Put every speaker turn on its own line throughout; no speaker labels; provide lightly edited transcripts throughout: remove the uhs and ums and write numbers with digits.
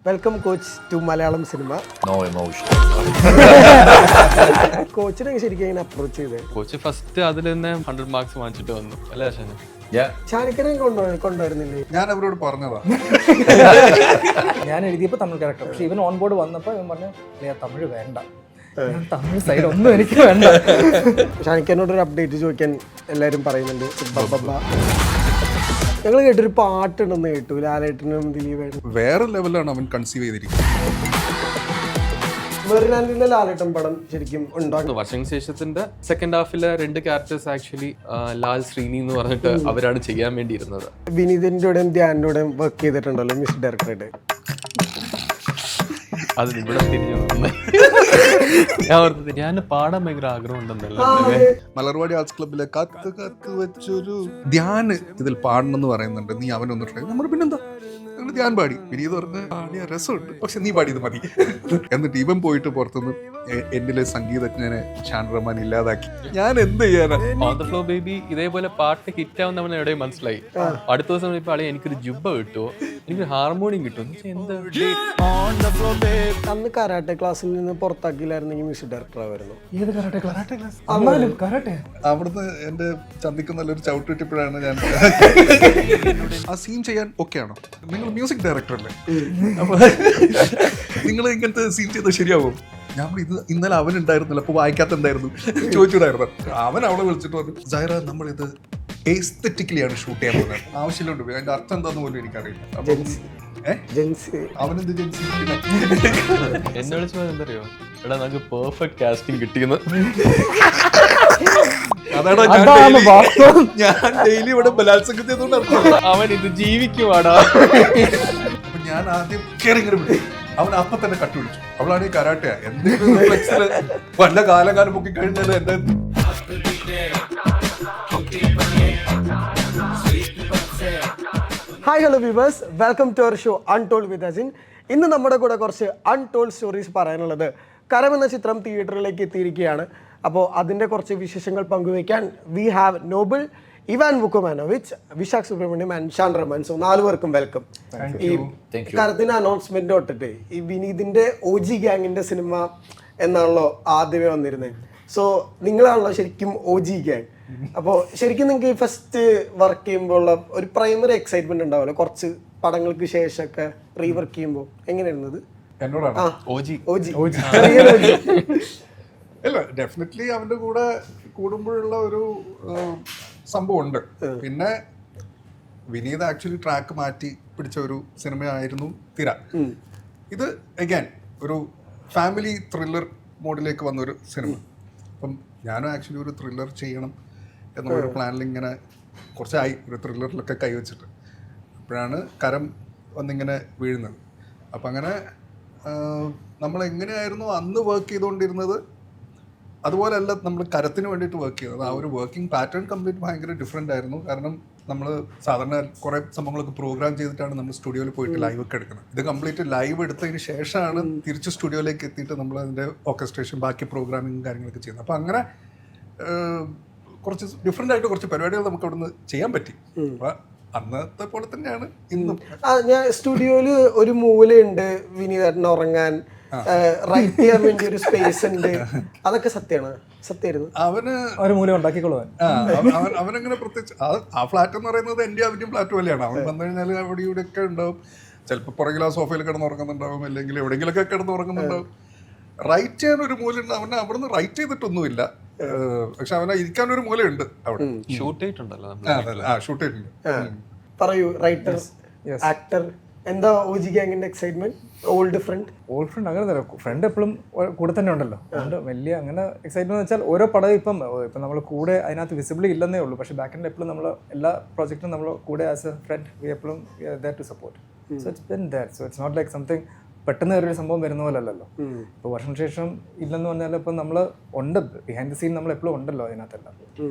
Welcome coach to Malayalam cinema.
No emotion.
കോച്ചിനെ ശരിക്കും എങ്ങനെ അപ്രോച്ച് ചെയ്തത്?
കോച്ച് ഫസ്റ്റ് അതിൽ തന്നെ 100 മാർക്സ് വാങ്ങിച്ചിട്ട് വന്നു അല്ലേ അശ്വന്?
Yeah.
ഷാനിക്കനെ കൊണ്ടുവരുന്നില്ലേ?
ഞാൻ അവരോട് പറഞ്ഞതാ.
ഞാൻ എഴുതിയപ്പോൾ തമിഴ് ക്യാരക്ടർ, പക്ഷെ ഇവൻ ഓൺ ബോർഡ് വന്നപ്പോൾ ഇവൻ പറഞ്ഞു തമിഴ് വേണ്ട, തമിഴ് സൈഡ് ഒന്നും എനിക്ക് വേണ്ട.
ഷാനിക്കനോടൊരു അപ്ഡേറ്റ് ചോദിക്കാൻ എല്ലാവരും പറയുന്നുണ്ട്. ഞങ്ങൾ കേട്ടൊരു പാട്ടുണ്ടെന്ന് കേട്ടു, ലാലേട്ടനും ദിലീപേട്ടനും.
വേറെ ലെവലാണ് അവൻ കൺസീവ് ചെയ്തിരിക്കുന്നത്.
മെറിനാൻഡിന്റെ ലാലേട്ടൻ പടം ശരിക്കും ഉണ്ടാകും.
വർഷങ്ങൾക്ക് ശേഷത്തിന്റെ സെക്കൻഡ് ഹാഫിലെ 2 ക്യാരക്ടേഴ്സ് ആക്ച്വലി ലാൽ ശ്രീനി എന്ന് പറഞ്ഞിട്ട് അവരാണ് ചെയ്യാൻ വേണ്ടിയിരുന്നത്.
വിനീതിന്റെയും ധ്യാനിന്റെയും വർക്ക് ചെയ്തിട്ടുണ്ടല്ലോ മ്യൂസിക് ഡയറക്ടറായിട്ട്.
അത് ഇവിടെ തിരിഞ്ഞു ഞാൻ പാടാൻ ഭയങ്കര ആഗ്രഹം ഉണ്ടെന്നല്ല.
മലർവാടി ആർട്സ് ക്ലബിലെ കാത്ത് കാത്ത് വെച്ചൊരു ധ്യാൻ ഇതിൽ പാടണം എന്ന് പറയുന്നുണ്ട്. നീ അവനൊന്ന് ട്രൈ. നമ്മൾ പിന്നെന്താ ഞങ്ങൾ ധ്യാൻ പാടി. വിനീത് പറഞ്ഞ് പാടിയ രസമുണ്ട്, പക്ഷെ നീ പാടിയത് മതി. എന്നിട്ട് ഇവൻ പോയിട്ട് പുറത്തുനിന്ന് എന്നിലെ സംഗീതജ്ഞനെ ഷാൻ റഹ്മാൻ ഇല്ലാതാക്കി. ഞാൻ എന്ത് ചെയ്യാനാ?
ഓൺ ദ ഫ്ലോ ബേബി ഇതേപോലെ പാട്ട് ഹിറ്റ് ആവുന്നവൻ എവിടെയും മനസ്സിലായി. അടുത്ത ദിവസം ഇപ്പൊ ആളെ എനിക്കൊരു ജുബ്ബ കിട്ടുമോ, എനിക്കൊരു ഹാർമോണിയം കിട്ടും.
അന്ന് കരാട്ടെ ക്ലാസ്സിൽ നിന്ന് പുറത്താക്കിയില്ലായിരുന്നെങ്കിൽ മ്യൂസിക് ഡയറക്ടർ ആയിരുന്നു.
ഏത് കരാട്ടെ ക്ലാസ്? കരാട്ടെ
അവിടുന്ന് എന്റെ ചന്തിക്ക് നല്ലൊരു ചവിട്ട് കിട്ടിയപ്പോഴാണ് ഞാൻ ആ സീൻ ചെയ്യാൻ ഓക്കെ ആണോ? നിങ്ങൾ മ്യൂസിക് ഡയറക്ടർ അല്ലേ, അപ്പൊ നിങ്ങൾ ഇങ്ങനത്തെ സീൻ ചെയ്താൽ ശരിയാവും. ഞാൻ ഇത് ഇന്നലെ അവൻ ഉണ്ടായിരുന്നില്ല, അപ്പൊ വായിക്കാത്ത എന്തായിരുന്നു ചോദിച്ചിട്ടായിരുന്നു. അവൻ അവളെ വിളിച്ചിട്ട് പറഞ്ഞു, സൈറ നമ്മളിത് എസ്തെറ്റിക്കലി ആണ് ഷൂട്ട് ചെയ്യാൻ പോകുന്നത്, ആവശ്യമുണ്ട്. അതിന്റെ അർത്ഥം എന്താന്ന് പോലും എനിക്കറിയില്ല. അവനെന്ത് ജെൻസി
എന്നെ വിളിച്ചത് എന്തറിയോ, എടാ നമുക്ക് പെർഫെക്റ്റ് കാസ്റ്റിംഗ് കിട്ടിയെന്ന്.
അതാണ് ഞാൻ ഡെയിലി ഇവിടെ ബലാത്സംഗം ചെയ്തുകൊണ്ട്
അവൻ ഇത് ജീവിക്കുവാടാ.
അപ്പൊ ഞാൻ ആദ്യം കേറിങ്ങനെ വിട്ടു. അവൻ അപ്പൊ തന്നെ കട്ടുപിടിച്ചു. അവളാണ് ഈ കരാട്ടയാ. എന്തെങ്കിലും വല്ല കാലം പൊക്കി കഴിഞ്ഞാൽ എന്റെ
hi hello viewers, welcome to our show untold with Ajin. ഇന്ന് നമ്മുടെ കൂടെ കുറച്ച് അൺടോൾഡ് സ്റ്റോറീസ് പറയാനുള്ളത്. കരം എന്ന ചിത്രം തിയേറ്ററിലേക്ക് എത്തിയിരിക്കുകയാണ്. അപ്പോൾ അതിൻ്റെ കുറച്ച് വിശേഷങ്ങൾ പങ്കുവയ്ക്കാൻ we have Noble, Ivan Vukomanovic, Vishak Subramanyam and Shan Rahman. So 4 പേർക്കും വെൽക്കം. ഈ കരത്തിന്റെ അനൗൺസ്മെന്റ് തൊട്ടിട്ട് ഈ വിനീതിന്റെ OG ഗ്യാങ്ങിന്റെ സിനിമ എന്നാണല്ലോ ആദ്യമേ വന്നിരുന്നത്. സോ നിങ്ങളാണല്ലോ ശരിക്കും OG ഗ്യാങ്. അപ്പോൾ ശരിക്കും നിങ്ങൾക്ക് ഫസ്റ്റ് വർക്ക് ചെയ്യുമ്പോൾ ഒരു പ്രൈമറി എക്സൈറ്റ്മെന്റ് ഉണ്ടാവുമല്ലോ, കുറച്ച് പടങ്ങൾക്ക് ശേഷമൊക്കെ റീവർക്ക് ചെയ്യുമ്പോൾ. എങ്ങനെയായിരുന്നത്?
എന്നോടാണ് അല്ല, ഡെഫിനറ്റ്ലി അവന്റെ കൂടെ കൂടുമ്പോഴുള്ള ഒരു സംഭവം ഉണ്ട്. പിന്നെ വിനീത് ആക്ച്വലി ട്രാക്ക് മാറ്റി പിടിച്ച ഒരു സിനിമയായിരുന്നു തിര. ഇത് അഗൈൻ ഒരു ഫാമിലി ത്രില്ലർ മോഡിലേക്ക് വന്നൊരു സിനിമ. അപ്പം ഞാനും ആക്ച്വലി ഒരു ത്രില്ലർ ചെയ്യണം എന്നുള്ളൊരു പ്ലാനിൽ ഇങ്ങനെ കുറച്ചായി ഒരു ത്രില്ലറിലൊക്കെ കൈവച്ചിട്ട്. അപ്പോഴാണ് കരം വന്നിങ്ങനെ വീഴുന്നത്. അപ്പം അങ്ങനെ നമ്മൾ എങ്ങനെയായിരുന്നു അന്ന് വർക്ക് ചെയ്തുകൊണ്ടിരുന്നത് അതുപോലെയല്ല നമ്മൾ കരത്തിന് വേണ്ടിയിട്ട് വർക്ക് ചെയ്തത്. ആ ഒരു വർക്കിംഗ് പാറ്റേൺ കംപ്ലീറ്റ് ഭയങ്കര ഡിഫറെൻ്റ് ആയിരുന്നു. കാരണം നമ്മൾ സാധാരണ കുറേ സംഭവങ്ങളൊക്കെ പ്രോഗ്രാം ചെയ്തിട്ടാണ് നമ്മൾ സ്റ്റുഡിയോയിൽ പോയിട്ട് ലൈവ് ഒക്കെ എടുക്കുന്നത്. ഇത് കംപ്ലീറ്റ് ലൈവ് എടുത്തതിന് ശേഷമാണ് തിരിച്ച് സ്റ്റുഡിയോയിലേക്ക് എത്തിയിട്ട് നമ്മൾ അതിൻ്റെ ഓർക്കസ്ട്രേഷൻ ബാക്കി പ്രോഗ്രാമിങ് കാര്യങ്ങളൊക്കെ ചെയ്യുന്നത്. അപ്പോൾ അങ്ങനെ കുറച്ച് ഡിഫറെൻ്റ് ആയിട്ട് കുറച്ച് പരിപാടികൾ നമുക്ക് അവിടുന്ന് ചെയ്യാൻ പറ്റി. അപ്പോൾ അന്നത്തെ പോലെ തന്നെയാണ് ഇന്നും.
ഞാൻ സ്റ്റുഡിയോയില് ഒരു മൂലയുണ്ട് വിനീതേട്ടന് ഉറങ്ങാൻ, റൈറ്റ് ചെയ്യാൻ വേണ്ടി ഒരു സ്പേസ് ഉണ്ട്. അതൊക്കെ സത്യമായിരുന്നു.
അവന്
ഒരു മൂലം ഉണ്ടാക്കിക്കൊള്ളുവാൻ
അവനങ്ങനെ പ്രത്യേകിച്ച് ആ ഫ്ലാറ്റ് എന്ന് പറയുന്നത് എൻ്റെ അവൻ്റെയും ഫ്ലാറ്റ് പോലെയാണ്. അവൻ വന്നു കഴിഞ്ഞാൽ അവിടെ ഇവിടെ ഒക്കെ ഉണ്ടാവും. ചിലപ്പോൾ പുറകിൽ ആ സോഫയിൽ കിടന്നുറങ്ങുന്നുണ്ടാവും, അല്ലെങ്കിൽ എവിടെയെങ്കിലൊക്കെ കിടന്നുറങ്ങുന്നുണ്ടാവും. റൈറ്റ് ചെയ്യാൻ ഒരു മൂലയുണ്ട്. അവനെ അവിടുന്ന് റൈറ്റ് ചെയ്തിട്ടൊന്നുമില്ല, പക്ഷെ അവനെ ഇരിക്കാനൊരു മൂലയുണ്ട് അവിടെ.
ഷൂട്ട് ചെയ്തിട്ടുണ്ടല്ലോ,
ഷൂട്ട് ചെയ്തിട്ടുണ്ട്.
പറയൂ, റൈറ്റർ, ആക്ടർ, എന്താ OG ഗ്യാങ്ങിന്റെ എക്സൈറ്റ്മെന്റ്? ഓൾഡ് ഫ്രണ്ട്
അങ്ങനെ ഫ്രണ്ട് എപ്പോഴും കൂടെ തന്നെ ഉണ്ടല്ലോ. അതുകൊണ്ട് വലിയ അങ്ങനെ എക്സൈറ്റ്മെന്റ് വെച്ചാൽ ഓരോ പടം ഇപ്പം നമ്മൾ കൂടെ അതിനകത്ത് വിസിബിളി ഇല്ലെന്നേ ഉള്ളൂ, പക്ഷെ ബാക്ക് എൻഡ് എപ്പോഴും നമ്മൾ എല്ലാ പ്രോജക്റ്റിനും നമ്മൾ കൂടെ ആസ് എ ഫ്രണ്ട് വി എപ്പോഴും there to support. So it's been that. So it's not like something പെട്ടെന്ന് ഒരു സംഭവം വരുന്ന പോലെ അല്ലല്ലോ. ഇപ്പോൾ വർഷം ശേഷം ഇല്ലെന്ന് പറഞ്ഞാൽ ഇപ്പം നമ്മൾ ഉണ്ട്, ബിഹൈൻഡ് ദ സീൻ നമ്മൾ എപ്പോഴും ഉണ്ടല്ലോ അതിനകത്തെല്ലാം.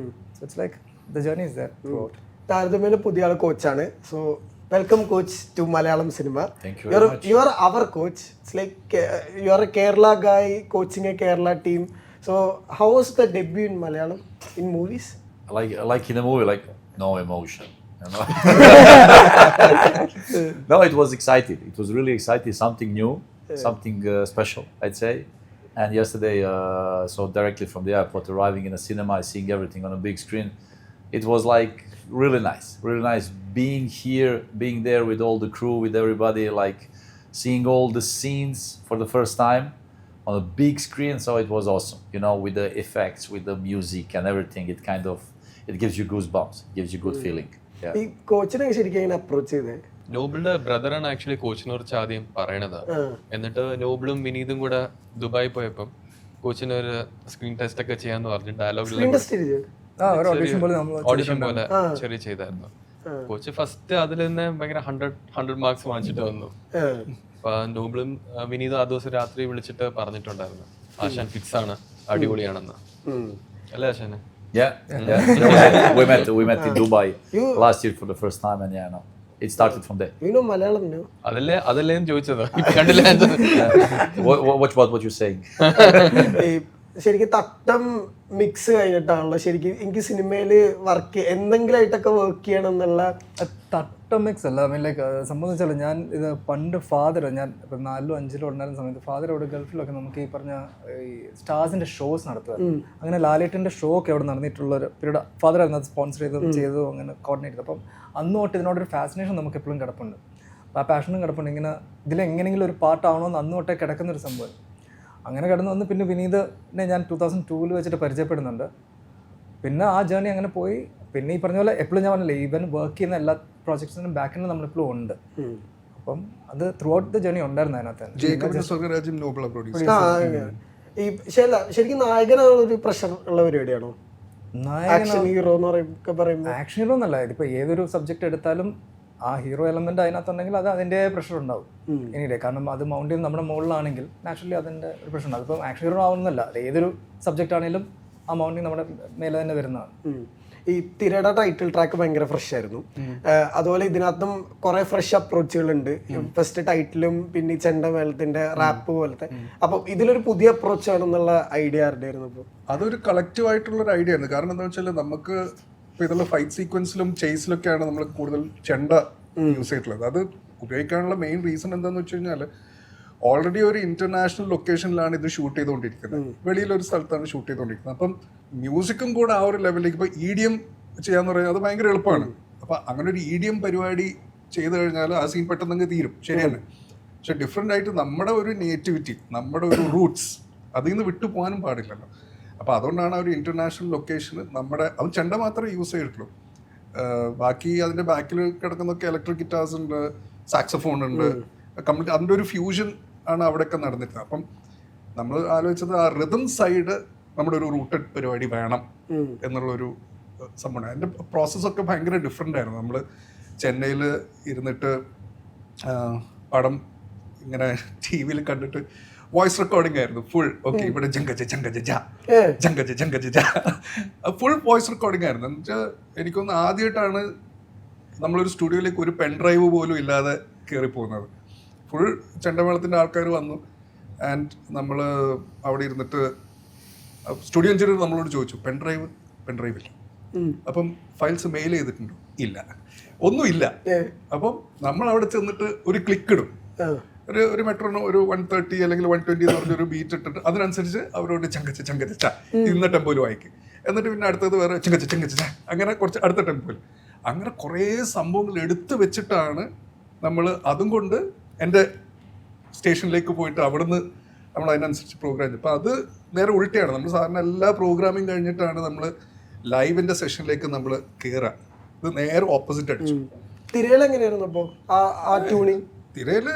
So it's like the journey is that throughout.
താരതമ്യേന പുതിയ ആൾ കോച്ചാണ്. So welcome coach to Malayalam cinema. You are our coach. It's like you are a Kerala guy coaching a Kerala team. So how was the debut in Malayalam in movies?
Like in a movie, like no emotion. You know? No, it was exciting. It was really exciting. Something new, something special, I'd say. And yesterday, so directly from the airport, arriving in a cinema, seeing everything on a big screen, it was like really nice. Really nice being here, being there with all the crew, with everybody, like seeing all the scenes for the first time on a big screen. So it was awesome, you know, with the effects, with the music and everything. It kind of, it gives you goosebumps, gives you good feeling. Yeah.
ഈ കോച്ചിനെ ശരിക്കും എങ്ങനെ approach ചെയ്തത്?
നോബിളുടെ ബ്രദറാണ് actually കോച്ചിനെ കുറിച്ച് ആദ്യം പറയണത്. എന്നിട്ട് നോബിളും വിനീതും കൂടെ Dubai പോയപ്പം കോച്ചിന് ഒരു സ്ക്രീൻ ടെസ്റ്റ് ഒക്കെ ചെയ്യാന്ന് പറഞ്ഞു. ഡയലോഗ്
ഒരു ഓഡിഷൻ പോലെ നമ്മൾ
ഓഡിഷൻ പോലെ ചെറിയ ചെയ്തായിരുന്നു. കോച്ച് ഫസ്റ്റ് അതിൽ തന്നെ ഭയങ്കര 100 മാർക്സ് വാങ്ങിച്ചിട്ട് വന്നു. അപ്പൊ നോബിളും വിനീതും ആ ദിവസം രാത്രി വിളിച്ചിട്ട് പറഞ്ഞിട്ടുണ്ടായിരുന്നു ആശാൻ ഫിക്സ് ആണ്, അടിപൊളിയാണെന്ന്. അല്ലേ ആശാന്?
Yeah. we met in Dubai last year for the first time, and no, it started from there.
You know Malayalam, no?
അതല്ലേ ചോദിച്ചത്. കണ്ടില്ല.
What you're saying?
ശരിക്കും തട്ടം മിക്സ് കഴിഞ്ഞിട്ടാണല്ലോ ശരിക്കും എനിക്ക് സിനിമയിൽ വർക്ക് എന്തെങ്കിലും ആയിട്ടൊക്കെ വർക്ക് ചെയ്യണം എന്നുള്ള.
തട്ടം മിക്സ് അല്ല, ഐ മീൻ ലൈക്ക് സംബന്ധിച്ചാൽ ഞാൻ ഇത് പണ്ട് ഫാദർ, ഞാൻ ഇപ്പം 4 5 ഉണ്ടായിരുന്ന സമയത്ത് ഫാദർ ഇവിടെ ഗൾഫിലൊക്കെ നമുക്ക് ഈ പറഞ്ഞ ഈ സ്റ്റാർസിൻ്റെ ഷോസ് നടത്തുക. അങ്ങനെ ലാലേട്ടൻ്റെ ഷോ ഒക്കെ അവിടെ നടന്നിട്ടുള്ള ഒരു പീരീഡ് ഫാദറായിരുന്നു അത് സ്പോൺസർ ചെയ്തതും അങ്ങനെ കോർഡിനേറ്റ് ചെയ്തത്. അപ്പം അന്ന് തൊട്ട് ഇതിനോടൊരു ഫാസിനേഷൻ നമുക്ക് എപ്പോഴും കിടപ്പുണ്ട്. അപ്പോൾ ആ പാഷനും കിടപ്പുണ്ട്. ഇങ്ങനെ ഇതിലെങ്ങനെയെങ്കിലും ഒരു പാട്ടാവണമെന്ന് അന്ന് തൊട്ടേ കിടക്കുന്നൊരു സംഭവം. അങ്ങനെ കടന്നു വന്ന് പിന്നെ വിനീതിനെ ഞാൻ 2002 വെച്ചിട്ട് പരിചയപ്പെടുന്നുണ്ട്. പിന്നെ ആ ജേർണി അങ്ങനെ പോയി. പിന്നെ ഈ പറഞ്ഞ പോലെ എപ്പോഴും ഞാൻ പറഞ്ഞില്ലേ, ഈവൻ വർക്ക് ചെയ്യുന്ന എല്ലാ പ്രോജക്ട്സിനും ബാക്കിൽ നമ്മളിപ്പോഴും ഉണ്ട്. അപ്പം അത് ത്രൂ ഔട്ട് ദ ജേർണി ഉണ്ടായിരുന്നു അതിനകത്ത്.
ഈ ശരിക്കും നായകനാണ് ഒരു പ്രഷർ ഉള്ള പരിപാടിയാണോ? ആക്ഷൻ ഹീറോ എന്ന് പറയുമ്പോൾ
ആക്ഷൻ ഹീറോ എന്നല്ല, ഇതിപ്പോൾ ഏതൊരു സബ്ജക്റ്റ് എടുത്താലും ആ ഹീറോ എലമെന്റ് അതിനകത്തുണ്ടെങ്കിൽ അത് അതിൻ്റെ പ്രഷർ ഉണ്ടാവും എനിഡേ. കാരണം അത് മൗണ്ട് ചെയ്യുന്ന നമ്മുടെ മുകളിലാണെങ്കിൽ നാച്ചുറലി അതിൻ്റെ ഒരു പ്രഷർ ഉണ്ടാവും. അതിപ്പം ആക്ഷൻ ഹീറോ ആവുന്നല്ല, അത് ഏതൊരു സബ്ജക്റ്റ് ആണെങ്കിലും ആ മൗണ്ടിങ് നമ്മുടെ മേലെ തന്നെ വരുന്നതാണ്.
ഈ തിരയുടെ ടൈറ്റിൽ ട്രാക്ക് ഭയങ്കര ഫ്രഷ് ആയിരുന്നു. അതുപോലെ ഇതിനകത്തും കുറെ ഫ്രഷ് അപ്രോച്ചുകളുണ്ട്. ഫസ്റ്റ് ടൈറ്റിലും പിന്നെ ഈ ചെണ്ടമേളത്തിന്റെ റാപ്പ് പോലത്തെ. അപ്പം ഇതിലൊരു പുതിയ അപ്രോച്ച് ആണെന്നുള്ള ഐഡിയ ആരുടെ ആയിരുന്നു? ഇപ്പോൾ
അതൊരു കളക്റ്റീവ് ആയിട്ടുള്ള ഒരു ഐഡിയ ആണ്. കാരണം എന്താ വെച്ചാൽ നമുക്ക് ഇപ്പോൾ ഇതിലുള്ള ഫൈറ്റ് സീക്വൻസിലും ചേസിലൊക്കെയാണ് നമ്മൾ കൂടുതൽ ചെണ്ട യൂസ് ചെയ്തിട്ടുള്ളത്. അത് ഉപയോഗിക്കാനുള്ള മെയിൻ റീസൺ എന്താണെന്ന് വെച്ച് കഴിഞ്ഞാൽ ഓൾറെഡി ഒരു ഇന്റർനാഷണൽ ലൊക്കേഷനിലാണ് ഇത് ഷൂട്ട് ചെയ്തുകൊണ്ടിരിക്കുന്നത്. വെളിയിലൊരു സ്ഥലത്താണ് ഷൂട്ട് ചെയ്തുകൊണ്ടിരിക്കുന്നത്. അപ്പം മ്യൂസിക്കും കൂടെ ആ ഒരു ലെവലിലേക്ക് ഇപ്പോൾ EDM ചെയ്യാന്ന് പറഞ്ഞാൽ അത് ഭയങ്കര എളുപ്പമാണ്. അപ്പം അങ്ങനെ ഒരു EDM പരിപാടി ചെയ്തു കഴിഞ്ഞാൽ ആ സീൻ പെട്ടെന്ന് തീരും, ശരിയാണ്. പക്ഷെ ഡിഫറെൻ്റ് ആയിട്ട് നമ്മുടെ ഒരു നേറ്റിവിറ്റി, നമ്മുടെ ഒരു റൂട്ട്സ് അതിൽ നിന്ന് വിട്ടു പോകാനും പാടില്ലല്ലോ. അപ്പോൾ അതുകൊണ്ടാണ് ആ ഒരു ഇന്റർനാഷണൽ ലൊക്കേഷന് നമ്മുടെ അത് ചെണ്ട മാത്രമേ യൂസ് ചെയ്തിട്ടുള്ളൂ. ബാക്കി അതിൻ്റെ ബാക്കിൽ കിടക്കുന്നൊക്കെ ഇലക്ട്രിക് ഗിറ്റാർസ് ഉണ്ട്, സാക്സഫോൺ ഉണ്ട്, കംപ്ലീറ്റ് അതിൻ്റെ ഒരു ഫ്യൂഷൻ ആണ് അവിടെയൊക്കെ നടന്നിട്ട്. അപ്പം നമ്മൾ ആലോചിച്ചത് ആ റിതം സൈഡ് നമ്മുടെ ഒരു റൂട്ടഡ് പരിപാടി വേണം എന്നുള്ളൊരു സംഭവമാണ്. അതിൻ്റെ പ്രോസസ്സൊക്കെ ഭയങ്കര ഡിഫറെൻ്റ് ആയിരുന്നു. നമ്മൾ ചെന്നൈയിൽ ഇരുന്നിട്ട് പടം ഇങ്ങനെ TV കണ്ടിട്ട് വോയിസ് റെക്കോർഡിംഗ് ആയിരുന്നു ഫുൾ. ഓക്കെ, ഇവിടെ ജങ്കജ ജങ്കജ ജ ജങ്കജ ജങ്കജ ജ ഫുൾ വോയിസ് റെക്കോർഡിംഗ് ആയിരുന്നു. എന്നുവെച്ചാൽ എനിക്കൊന്ന് ആദ്യമായിട്ടാണ് നമ്മളൊരു സ്റ്റുഡിയോയിലേക്ക് ഒരു പെൻ ഡ്രൈവ് പോലും ഇല്ലാതെ കയറി പോകുന്നത്. ഫുൾ ചെണ്ടമേളത്തിൻ്റെ ആൾക്കാർ വന്നു. ആൻഡ് നമ്മൾ അവിടെ ഇരുന്നിട്ട് സ്റ്റുഡിയോ എഞ്ചിനീയർ നമ്മളോട് ചോദിച്ചു, പെൻ ഡ്രൈവ് ഇല്ല. അപ്പം ഫയൽസ് മെയിൽ ചെയ്തിട്ടുണ്ടോ? ഇല്ല, ഒന്നുമില്ല. അപ്പം നമ്മൾ അവിടെ ചെന്നിട്ട് ഒരു ക്ലിക്ക് ഇടും. ഒരു മെട്രോണോ ഒരു 130 അല്ലെങ്കിൽ 120 എന്ന് പറഞ്ഞൊരു ബീറ്റ് ഇട്ടിട്ട് അതിനനുസരിച്ച് അവരോട് ചങ്കച്ച ചങ്കച്ച ച ഇന്ന ടെമ്പോയിൽ വായിക്കും. എന്നിട്ട് പിന്നെ അടുത്തത് വേറെ ചങ്കച്ച ചങ്കച്ച ച അങ്ങനെ കുറച്ച് അടുത്ത ടെമ്പോയിൽ. അങ്ങനെ കുറേ സംഭവങ്ങൾ എടുത്തു വെച്ചിട്ടാണ് നമ്മൾ അതും കൊണ്ട് എൻ്റെ സ്റ്റേഷനിലേക്ക് പോയിട്ട് അവിടുന്ന് നമ്മൾ അതിനനുസരിച്ച് പ്രോഗ്രാം ചെയ്യും. അപ്പോൾ അത് നേരെ ഉൾട്ടയാണ്. നമ്മൾ സാധാരണ എല്ലാ പ്രോഗ്രാമിങ് കഴിഞ്ഞിട്ടാണ് നമ്മൾ ലൈവിൻ്റെ സെഷനിലേക്ക് നമ്മൾ കയറുക. ഇത് നേരെ ഓപ്പോസിറ്റ് അടിച്ചു.
തിരയിൽ എങ്ങനെയായിരുന്നു അപ്പോൾ ആ ട്യൂണിങ്?
തിരയിൽ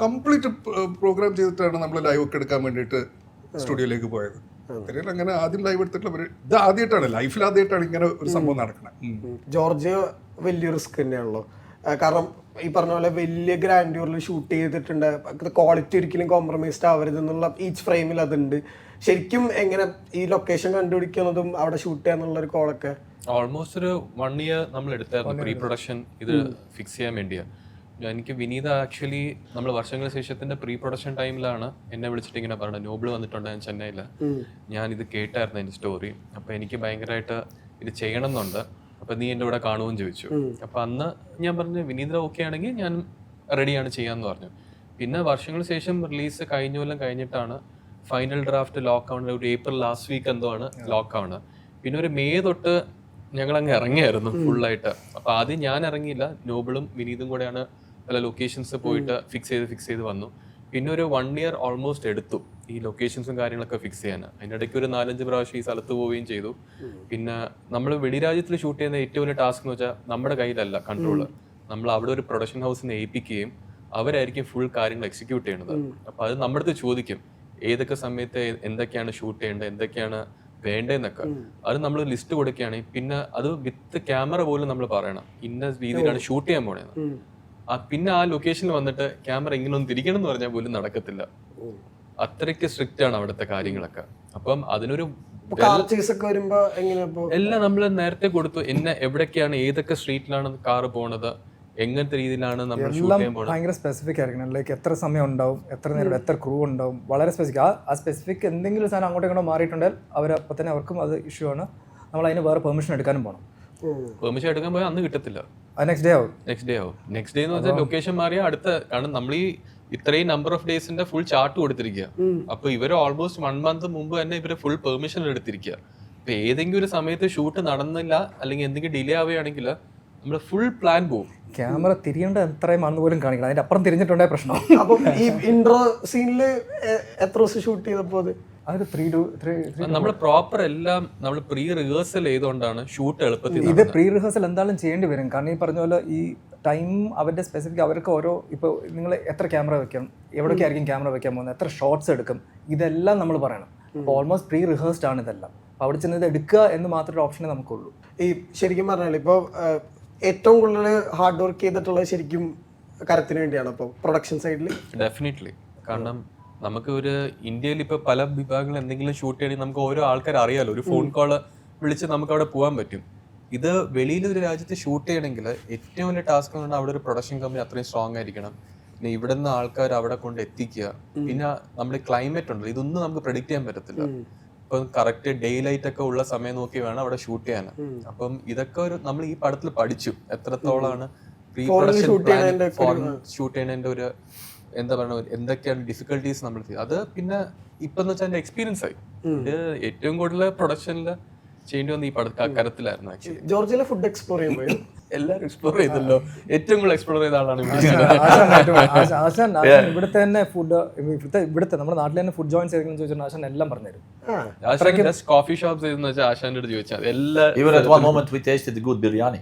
കംപ്ലീറ്റ് പ്രോഗ്രാം ചെയ്തിട്ടാണ് നമ്മൾ ലൈവ് ഒക്കെ എടുക്കാൻ വേണ്ടിയിട്ട് സ്റ്റുഡിയോയിലേക്ക് പോയത്. തിരയിൽ അങ്ങനെ ആദ്യം ലൈവ് എടുത്തിട്ടുള്ള ഇത് ആദ്യമായിട്ടാണ് ലൈഫിൽ ആദ്യമായിട്ടാണ് ഇങ്ങനെ ഒരു സംഭവം നടക്കുന്നത്.
ജോർജിയ വലിയ റിസ്ക് തന്നെയാണല്ലോ. കാരണം ഈ പറഞ്ഞ പോലെ വലിയ ഗ്രാൻഡ്യൂറിൽ ഷൂട്ട് ചെയ്തിട്ടുണ്ട്. ക്വാളിറ്റി ഒരിക്കലും കോംപ്രമൈസ്ഡ് ആവരുത് എന്നുള്ള ഈച്ച് ഫ്രെയിമിൽ അതുണ്ട്. ശരിക്കും എങ്ങനെ ഈ ലൊക്കേഷൻ കണ്ടുപിടിക്കുന്നതും അവിടെ ഷൂട്ട് ചെയ്യാന്നുള്ള ഒരു കോളൊക്കെ
ഓൾമോസ്റ്റ് ഒരു 1 year നമ്മൾ എടുത്തായിരുന്നു പ്രീ പ്രൊഡക്ഷൻ ഇത് ഫിക്സ് ചെയ്യാൻ വേണ്ടിയാണ്. എനിക്ക് വിനീത ആക്ച്വലി നമ്മൾ വർഷങ്ങൾക്ക് ശേഷത്തിന്റെ പ്രീ പ്രൊഡക്ഷൻ ടൈമിലാണ് എന്നെ വിളിച്ചിട്ട് ഇങ്ങനെ പറഞ്ഞത്, നോബിൾ വന്നിട്ടുണ്ട് ഞാൻ ചെന്നൈയിൽ, ഞാൻ ഇത് കേട്ടായിരുന്നു എൻ്റെ സ്റ്റോറി, അപ്പോൾ എനിക്ക് ഭയങ്കരമായിട്ട് ഇത് ചെയ്യണം എന്നുണ്ട്, അപ്പൊ നീ എൻ്റെ കൂടെ കാണുമെന്ന് ചോദിച്ചു. അപ്പൊ അന്ന് ഞാൻ പറഞ്ഞു വിനീത ഓക്കെ ആണെങ്കിൽ ഞാൻ റെഡിയാണ് ചെയ്യാന്ന് പറഞ്ഞു. പിന്നെ വർഷങ്ങൾക്ക് ശേഷം റിലീസ് കഴിഞ്ഞിട്ടാണ് ഫൈനൽ ഡ്രാഫ്റ്റ് ലോക്ക് ആവുന്നത്. ഒരു ഏപ്രിൽ ലാസ്റ്റ് വീക്ക് എന്തോ ആണ് ലോക്ക് ആവുന്നത്. പിന്നെ ഒരു മെയ് തൊട്ട് ഞങ്ങൾ അങ്ങ് ഇറങ്ങിയായിരുന്നു ഫുള്ളായിട്ട്. അപ്പൊ ആദ്യം ഞാൻ ഇറങ്ങിയില്ല, നോബിളും വിനീതും കൂടെയാണ് പല ലൊക്കേഷൻസ് പോയിട്ട് ഫിക്സ് ചെയ്ത് വന്നു. പിന്നെ ഒരു 1 year ഓൾമോസ്റ്റ് എടുത്തു ഈ ലൊക്കേഷൻസും കാര്യങ്ങളൊക്കെ ഫിക്സ് ചെയ്യാൻ. അതിൻ്റെ ഇടയ്ക്ക് ഒരു 4-5 പ്രാവശ്യം ഈ സ്ഥലത്ത് പോവുകയും ചെയ്തു. പിന്നെ നമ്മൾ വെളിരാജ്യത്തിൽ ഷൂട്ട് ചെയ്യുന്ന ഏറ്റവും വലിയ ടാസ്ക് എന്ന് വെച്ചാൽ നമ്മുടെ കയ്യിലല്ല കൺട്രോള്. നമ്മൾ അവിടെ ഒരു പ്രൊഡക്ഷൻ ഹൗസിനെ ഏൽപ്പിക്കുകയും അവരായിരിക്കും ഫുൾ കാര്യങ്ങൾ എക്സിക്യൂട്ട് ചെയ്യുന്നത്. അപ്പൊ അത് നമ്മുടെ അടുത്ത് ചോദിക്കും ഏതൊക്കെ സമയത്ത് എന്തൊക്കെയാണ് ഷൂട്ട് ചെയ്യേണ്ടത്, എന്തൊക്കെയാണ് വേണ്ടതെന്നൊക്കെ. അത് നമ്മൾ ലിസ്റ്റ് കൊടുക്കുകയാണെങ്കിൽ പിന്നെ അത് വിത്ത് ക്യാമറ പോലും നമ്മൾ പറയണം ഇന്ന രീതിയിലാണ് ഷൂട്ട് ചെയ്യാൻ പോണേന്ന്. പിന്നെ ആ ലൊക്കേഷനിൽ വന്നിട്ട് ക്യാമറ ഇങ്ങനെ ഒന്ന് തിരിക്കണം എന്ന് പറഞ്ഞാൽ പോലും നടക്കത്തില്ല. അത്രയ്ക്ക് സ്ട്രിക്റ്റ് ആണ് അവിടുത്തെ കാര്യങ്ങളൊക്കെ. അപ്പം അതിനൊരു എല്ലാം നമ്മൾ നേരത്തെ കൊടുത്തു. എവിടൊക്കെയാണ് ഏതൊക്കെ സ്ട്രീറ്റിലാണ് കാറ് പോണത്, എങ്ങനത്തെ രീതിയിലാണ് നമ്മൾ ഷൂട്ട് ചെയ്യാൻ പോകുന്നത്.
ഭയങ്കര സ്പെസിഫിക് ആയിരിക്കണം. ലൈക്ക് എത്ര സമയം ഉണ്ടാവും, എത്ര നേരം, എത്ര ക്രൂ ഉണ്ടാവും, വളരെ സ്പെസിഫിക്. ആ സ്പെസിഫിക് എന്തെങ്കിലും സാധനം അങ്ങോട്ടും ഇങ്ങോട്ടും മാറിയിട്ടുണ്ടെങ്കിൽ അപ്പോൾ തന്നെ അവർക്കും അത് ഇഷ്യൂ ആണ്. നമ്മൾ അതിന് വേറെ പെർമിഷൻ എടുക്കാനും പോകണം.
പെർമിഷൻ എടുക്കാൻ പോയാൽ അന്ന് കിട്ടത്തില്ല,
നെക്സ്റ്റ് ഡേ ആവും.
നെക്സ്റ്റ് ഡേ എന്ന് വെച്ചാൽ ലൊക്കേഷൻ മാറിയ അടുത്ത, കാരണം നമ്മൾ ഈ ഇത്രയും നമ്പർ ഓഫ് ഡേയ്സിന്റെ ഫുൾ ചാർട്ട് കൊടുത്തിരിക്കുക. അപ്പൊ ഇവര് ഓൾമോസ്റ്റ് 1 month മുമ്പ് തന്നെ ഇവര് ഫുൾ പെർമിഷൻ എടുത്തിരിക്കുക. അപ്പൊ ഏതെങ്കിലും ഒരു സമയത്ത് ഷൂട്ട് നടന്നില്ല അല്ലെങ്കിൽ എന്തെങ്കിലും ഡിലേ ആവുകയാണെങ്കിൽ നമ്മുടെ ഫുൾ പ്ലാൻ പോകും.
ക്യാമറ തിരിയേണ്ട എത്രയും ആണെന്ന് പോലും കാണിക്കണം, അതിന്റെ അപ്പുറം തിരിഞ്ഞിട്ടുണ്ടായ പ്രശ്നം.
അപ്പം ഈ ഇൻട്രോ സീനില് എത്ര ദിവസം ഷൂട്ട് ചെയ്തപ്പോ
അത് 3
നമ്മൾ പ്രോപ്പർ എല്ലാം നമ്മൾ പ്രീ റിഹേഴ്സൽ ചെയ്തുകൊണ്ടാണ് ഷൂട്ട് എളുപ്പത്തിൽ.
ഇത് പ്രീ റിഹേഴ്സൽ എന്തായാലും ചെയ്യേണ്ടി വരും. കാരണം ഈ പറഞ്ഞ പോലെ ഈ ടൈം അവരുടെ സ്പെസിഫിക്, അവർക്ക് ഓരോ ഇപ്പോൾ നിങ്ങൾ എത്ര ക്യാമറ വെക്കണം, എവിടേക്ക് ആയിരിക്കും ക്യാമറ വെക്കാൻ പോകുന്നത്, എത്ര ഷോട്ട്സ് എടുക്കും, ഇതെല്ലാം നമ്മൾ പറയണം. അപ്പോൾ ഓൾമോസ്റ്റ് പ്രീ റിഹേഴ്സ്ഡ് ആണ് ഇതെല്ലാം. അപ്പോൾ അവിടെ ചെന്നത് എടുക്കുക എന്ന് മാത്രമേ ഓപ്ഷനേ നമുക്കുള്ളൂ.
ഈ ശരിക്കും പറഞ്ഞാൽ ഇപ്പോൾ ഏറ്റവും കൂടുതൽ ഹാർഡ് വർക്ക് ചെയ്തിട്ടുള്ളത് ശരിക്കും കരത്തിന് വേണ്ടിയാണ് ഇപ്പോൾ പ്രൊഡക്ഷൻ സൈഡിൽ.
ഡെഫിനറ്റ്ലി. കാരണം നമുക്ക് ഒരു ഇന്ത്യയിൽ ഇപ്പോൾ പല വിഭാഗങ്ങൾ എന്തെങ്കിലും ഷൂട്ട് ചെയ്യണമെങ്കിൽ നമുക്ക് ഓരോ ആൾക്കാർ അറിയാലോ, ഒരു ഫോൺ കോള് വിളിച്ച് നമുക്ക് അവിടെ പോകാൻ പറ്റും. ഇത് വെളിയിലൊരു രാജ്യത്ത് ഷൂട്ട് ചെയ്യണമെങ്കിൽ ഏറ്റവും വലിയ ടാസ്ക് എന്ന് പറഞ്ഞാൽ അവിടെ ഒരു പ്രൊഡക്ഷൻ കമ്പനി അത്രയും സ്ട്രോങ് ആയിരിക്കണം. പിന്നെ ഇവിടെ നിന്ന് ആൾക്കാർ അവിടെ കൊണ്ട് എത്തിക്കുക. പിന്നെ നമ്മുടെ ക്ലൈമറ്റ് ഉണ്ടല്ലോ, ഇതൊന്നും നമുക്ക് പ്രഡിക്റ്റ് ചെയ്യാൻ പറ്റത്തില്ല. ഇപ്പം കറക്റ്റ് ഡേ ലൈറ്റ് ഒക്കെ ഉള്ള സമയം നോക്കി വേണം അവിടെ ഷൂട്ട് ചെയ്യാൻ. അപ്പം ഇതൊക്കെ ഒരു നമ്മൾ ഈ പടത്തിൽ പഠിച്ചു എത്രത്തോളാണ് പ്രീ പ്രൊഡക്ഷൻ ഷൂട്ട് ചെയ്യുന്നതിന്റെ ഒരു എന്താ പറയുക, എന്തൊക്കെയാണ് ഡിഫിക്കൽട്ടീസ് നമ്മൾ ചെയ്ത്. അത് പിന്നെ ഇപ്പം എന്ന് വെച്ചാൽ എൻ്റെ എക്സ്പീരിയൻസ് ആയി. ഇത് ഏറ്റവും കൂടുതൽ പ്രൊഡക്ഷനിൽ ചെയ്യേണ്ടി വന്ന ഈ കരത്തിലായിരുന്നു. ആക്ച്വലി
ജോർജിയയിലെ ഫുഡ് എക്സ്പ്ലോർ ചെയ്യുമ്പോൾ
എല്ലാവരും എക്സ്പ്ലോർ ചെയ്തല്ലോ. ഏറ്റവും കൂടുതൽ എക്സ്പ്ലോർ ചെയ്ത ആളാണ്
ആശാൻ. ഇവിടുത്തെ തന്നെ ഫുഡ്, ഇവിടുത്തെ നമ്മുടെ നാട്ടിൽ തന്നെ ഫുഡ് ജോയിൻസ് ഏതെങ്കിലും ചോദിച്ചാൽ ആശാൻ എല്ലാം പറഞ്ഞുതരും.
ആശാൻ ജസ്റ്റ് കോഫി ഷോപ്സ് ചെയ്തെന്ന് വെച്ചാൽ ആശാന്റെ അടുത്ത് ചോദിച്ചാൽ എല്ലാം.
Even at one moment we tasted the good biryani.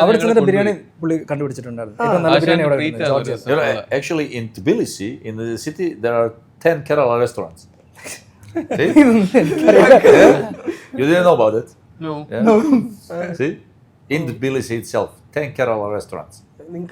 അവിടെ ചെന്നിട്ട് ബിരിയാണി പുള്ളി കണ്ടുപിടിച്ചിട്ടുണ്ടായിരുന്നു. ഏറ്റവും നല്ല ബിരിയാണി അവിടെ കിട്ടുന്നത് Georgia.
You know, actually in Tbilisi, in the city, there are 10 Kerala restaurants. See? You didn't know about it?
No.
Yeah. See? In Tbilisi itself, 10 Kerala restaurants.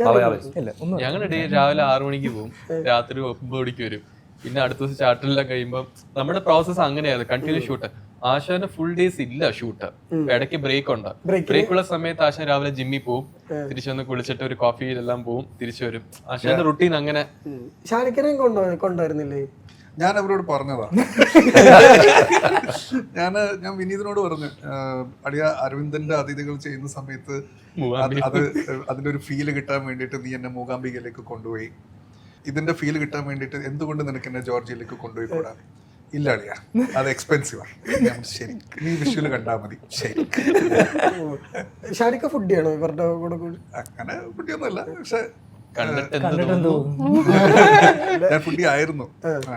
Malayalis.
ഇല്ല ഒന്നും
ഞങ്ങളുടെ ഡേ രാവിലെ 6 മണിക്ക് പോകും, രാത്രി 9 മണിക്ക് വരും. പിന്നെ അടുത്ത ദിവസം ചാർട്ടെല്ലാം കഴിയുമ്പോൾ നമ്മുടെ പ്രോസസ്സ് അങ്ങനെയാണ്, കണ്ടിന്യൂസ് ഷൂട്ട്. ആശാന് ഫുൾ ഡേയ്സ് ഇല്ല ഷൂട്ട്, ഇടയ്ക്ക് ബ്രേക്ക് ഉണ്ട്. ബ്രേക്ക് ഉള്ള സമയത്ത് ആശാൻ രാവിലെ ജിമ്മിൽ പോകും, തിരിച്ചു വന്ന് കുളിച്ചിട്ട് ഒരു കോഫിയിലെല്ലാം പോകും, തിരിച്ചു വരും. ആശാന്റെ റുട്ടീൻ അങ്ങനെ.
ഷാനിക്കനെയും കൊണ്ടുവരുന്നില്ലേ?
ഞാൻ അവരോട് പറഞ്ഞതാ. ഞാൻ വിനീതിനോട് പറഞ്ഞു, അടിയ അരവിന്ദന്റെ അതിഥികൾ ചെയ്യുന്ന സമയത്ത് അതിന്റെ ഒരു ഫീല് കിട്ടാൻ വേണ്ടിയിട്ട് നീ എന്നെ മൂകാംബികയിലേക്ക് കൊണ്ടുപോയി, ഇതിന്റെ ഫീല് കിട്ടാൻ വേണ്ടിയിട്ട് എന്തുകൊണ്ട് നിനക്ക് എന്നെ ജോർജിയയിലേക്ക് കൊണ്ടുപോയി കൂടാ? ഇല്ല അളിയാ, അത് എക്സ്പെൻസീവാണ്. ശരി, നീ വിഷ്വല് കണ്ടാൽ മതി. ശരി.
ഷാനിക്ക ഫുഡിയാണോ ഇവരുടെ കൂടെ?
അങ്ങനെ ഫുഡിയൊന്നുമല്ല, പക്ഷെ
കണ്ടിട്ടുണ്ടോ?
ഞാൻ ഫുഡി ആയിരുന്നു.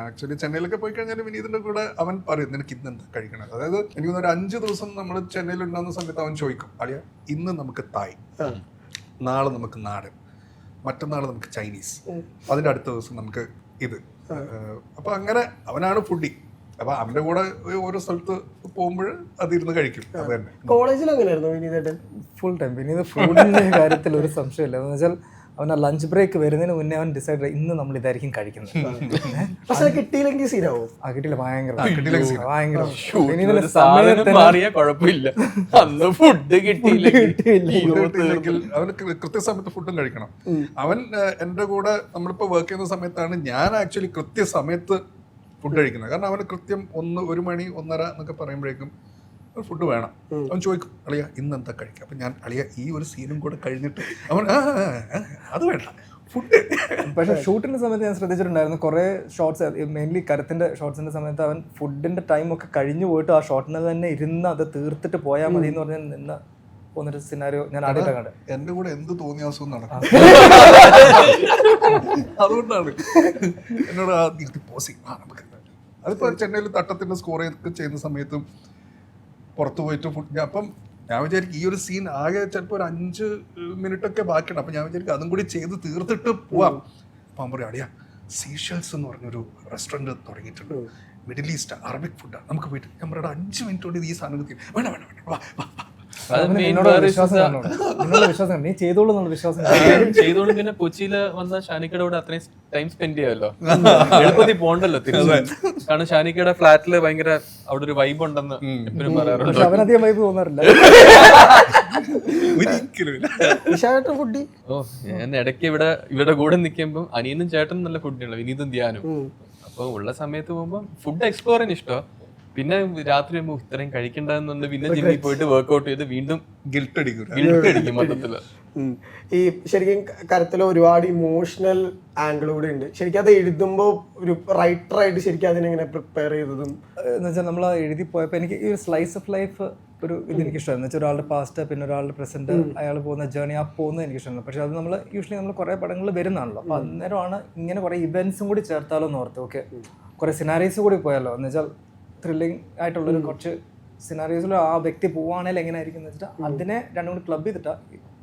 ആക്ച്വലി ചെന്നൈയിലൊക്കെ പോയി കഴിഞ്ഞാൽ വിനീതിന്റെ കൂടെ അവൻ പറയും നിനക്ക് ഇന്ന് എന്താ കഴിക്കണത്. അതായത് എനിക്ക് ഒരു 5 ദിവസം നമ്മൾ ചെന്നൈയിൽ ഉണ്ടാകുന്ന സമയത്ത് അവൻ ചോദിക്കും, അളിയ ഇന്ന് നമുക്ക് തായ്, നാളെ നമുക്ക് നാടൻ, മറ്റന്നാൾ നമുക്ക് ചൈനീസ്, അതിന്റെ അടുത്ത ദിവസം നമുക്ക് ഇത്. അപ്പൊ അങ്ങനെ അവനാണ് ഫുഡി. അപ്പൊ അവന്റെ കൂടെ ഓരോ സ്ഥലത്ത് പോകുമ്പോൾ അതിരുന്ന് കഴിക്കും. അത് തന്നെ.
കോളേജിൽ അങ്ങനെയായിരുന്നു വിനീതേട്ടൻ?
ഫുൾ ടൈം വിനീത് ഫുഡിന്റെ കാര്യത്തിൽ ഒരു സംശയമില്ല. എന്ന് വെച്ചാൽ അവൻ ആ ലഞ്ച് ബ്രേക്ക് വരുന്നതിന് മുന്നേ അവൻ ഡിസൈഡ് ചെയ്യും ഇന്ന് നമ്മൾ ഇതായിരിക്കും കഴിക്കുന്നത്.
പക്ഷെ കിട്ടിയില്ലെങ്കിൽ സീനാവോ?
ആ കിട്ടിയില്ല, ഭയങ്കര
മാറിയാ കുഴപ്പമില്ല, അന്ന് ഫുഡ്
കിട്ടിയില്ലെങ്കിൽ അവന് കൃത്യസമയത്ത് ഫുഡും കഴിക്കണം. അവൻ എൻ്റെ കൂടെ നമ്മളിപ്പോ വർക്ക് ചെയ്യുന്ന സമയത്താണ് ഞാൻ ആക്ച്വലി കൃത്യസമയത്ത് ഫുഡ് കഴിക്കുന്നത്. കാരണം അവന് കൃത്യം 1 മണി 1:30 എന്നൊക്കെ പറയുമ്പോഴേക്കും ഫുഡ് വേണം. അവൻ ചോദിക്കും അളിയ ഇന്ന് എന്താ കഴിക്കുക. അപ്പം ഞാൻ അളിയ ഈ ഒരു സീനും കൂടെ കഴിഞ്ഞിട്ട് അവൻ അത് വേണ്ട ഫുഡ്.
പക്ഷേ ഷൂട്ടിന്റെ സമയത്ത് ഞാൻ ശ്രദ്ധിച്ചിട്ടുണ്ടായിരുന്നു കുറേ ഷോർട്സ്, മെയിൻലി കരത്തിന്റെ ഷോർട്സിന്റെ സമയത്ത് അവൻ ഫുഡിന്റെ ടൈം ഒക്കെ കഴിഞ്ഞു പോയിട്ട് ആ ഷോട്ടിന് തന്നെ ഇരുന്ന് അത് തീർത്തിട്ട് പോയാൽ മതി എന്ന് പറഞ്ഞാൽ നിന്ന് പോകുന്നൊരു സിനാരിയോ ഞാൻ ആദ്യമായിട്ടാണ് കണ്ടത്.
എൻ്റെ കൂടെ എന്ത് തോന്നിയാസവും നടക്കും. അതുകൊണ്ടാണ് എന്നോട് പോസിങ് നമുക്ക്. അതിപ്പോൾ ചെന്നൈയിൽ തട്ടത്തിൻ്റെ സ്കോർ ചെയ്യുന്ന സമയത്തും പുറത്ത് പോയിട്ട് ഫുഡ് അപ്പം ഞാൻ വിചാരിക്കും ഈ ഒരു സീൻ ആകെ ചിലപ്പോൾ ഒരു 5 മിനിറ്റൊക്കെ ബാക്കിയുണ്ട്. അപ്പം ഞാൻ വിചാരിക്കും അതും കൂടി ചെയ്ത് തീർത്തിട്ട് പോവാം. അപ്പം അവൻ പറയും അടിയാ സീഷൽസ് എന്ന് പറഞ്ഞൊരു റെസ്റ്റോറൻറ്റ് തുടങ്ങിയിട്ടുണ്ട്, മിഡിൽ ഈസ്റ്റ് അറബിക് ഫുഡാണ്, നമുക്ക് പോയിട്ട് ഞാൻ പറയട്ടെ 5 മിനിറ്റ് കൊണ്ട് ഈ സാധനം വേണ്ട വേണ്ട വേണ്ട വാ വാ വാ.
വിശ്വാസം നീ ചെയ്തോളൂ എന്നുള്ള വിശ്വാസം
ചെയ്തോളും. പിന്നെ കൊച്ചിയില് വന്ന ഷാനിക്കയുടെ കൂടെ അത്രയും ടൈം സ്പെൻഡ് ചെയ്യാമല്ലോ, എളുപ്പത്തിൽ പോണ്ടല്ലോ തിരിച്ച്. കാരണം ഷാനിക്കയുടെ ഫ്ലാറ്റില് ഭയങ്കര അവിടെ ഒരു വൈബ് ഉണ്ടെന്ന് എപ്പോഴും പറയാറുണ്ട്.
പക്ഷെ അവനധികം വൈബ് തോന്നാറില്ല.
ഫുഡി
ഓ ഞാൻ ഇടയ്ക്ക് ഇവിടെ കൂടെ നിൽക്കുമ്പോൾ അനിയനും ചേട്ടനും നല്ല ഫുഡുള്ള വിനീതും ധ്യാനും. അപ്പൊ ഉള്ള സമയത്ത് പോകുമ്പോൾ ഫുഡ് എക്സ്പ്ലോർ ചെയ്യാൻ ഇഷ്ടം. പിന്നെ രാത്രി ആകുമ്പോൾ ഇത്രയും കഴിക്കണ്ടെന്നുണ്ട് പിന്നെ ജിമ്മിൽ പോയിട്ട് വർക്ക്ഔട്ട് ചെയ്ത് വീണ്ടും
ഗിൽട്ട് അടിക്കും
മൊത്തത്തില്.
ഈ ശരിക്കും കരത്തിൽ ഒരുപാട് ഇമോഷണൽ ആംഗിൾ കൂടെ ഉണ്ട്. ശരിക്കും അത് എഴുതുമ്പോൾ ഒരു റൈറ്ററായിട്ട് ശരിക്കും അതിനെങ്ങനെ പ്രിപ്പയർ ചെയ്തതും
എന്ന് വെച്ചാൽ നമ്മൾ എഴുതി പോയപ്പോൾ എനിക്ക് ഈ ഒരു സ്ലൈസ് ഓഫ് ലൈഫ് ഒരു ഇതെനിക്ക് ഇഷ്ടമായിരുന്നു. എന്ന് വെച്ചാൽ ഒരാളുടെ പാസ്റ്റ് പിന്നെ ഒരാളുടെ പ്രസന്റ്, അയാൾ പോകുന്ന ജേർണി ആ പോകുന്നത് എനിക്ക് ഇഷ്ടമാണ്. പക്ഷെ അത് നമ്മൾ യൂഷ്വലി നമ്മൾ കുറേ പടങ്ങൾ വരുന്നതാണല്ലോ. അപ്പോൾ അന്നേരമാണ് ഇങ്ങനെ കുറേ ഇവൻസും കൂടി ചേർത്താലോ എന്ന് ഓർത്ത്. ഓക്കെ കുറേ സിനാരീസ് കൂടി പോയാലോ എന്ന് വെച്ചാൽ ത്രില്ലിംഗ് ആയിട്ടുള്ളൊരു കുറച്ച് സിനാരീസിൽ ആ വ്യക്തി പോവുകയാണെങ്കിൽ എങ്ങനെ ആയിരിക്കും എന്ന് വെച്ചിട്ട് അതിനെ രണ്ടും കൂടി ക്ലബ് ചെയ്തിട്ടാണ്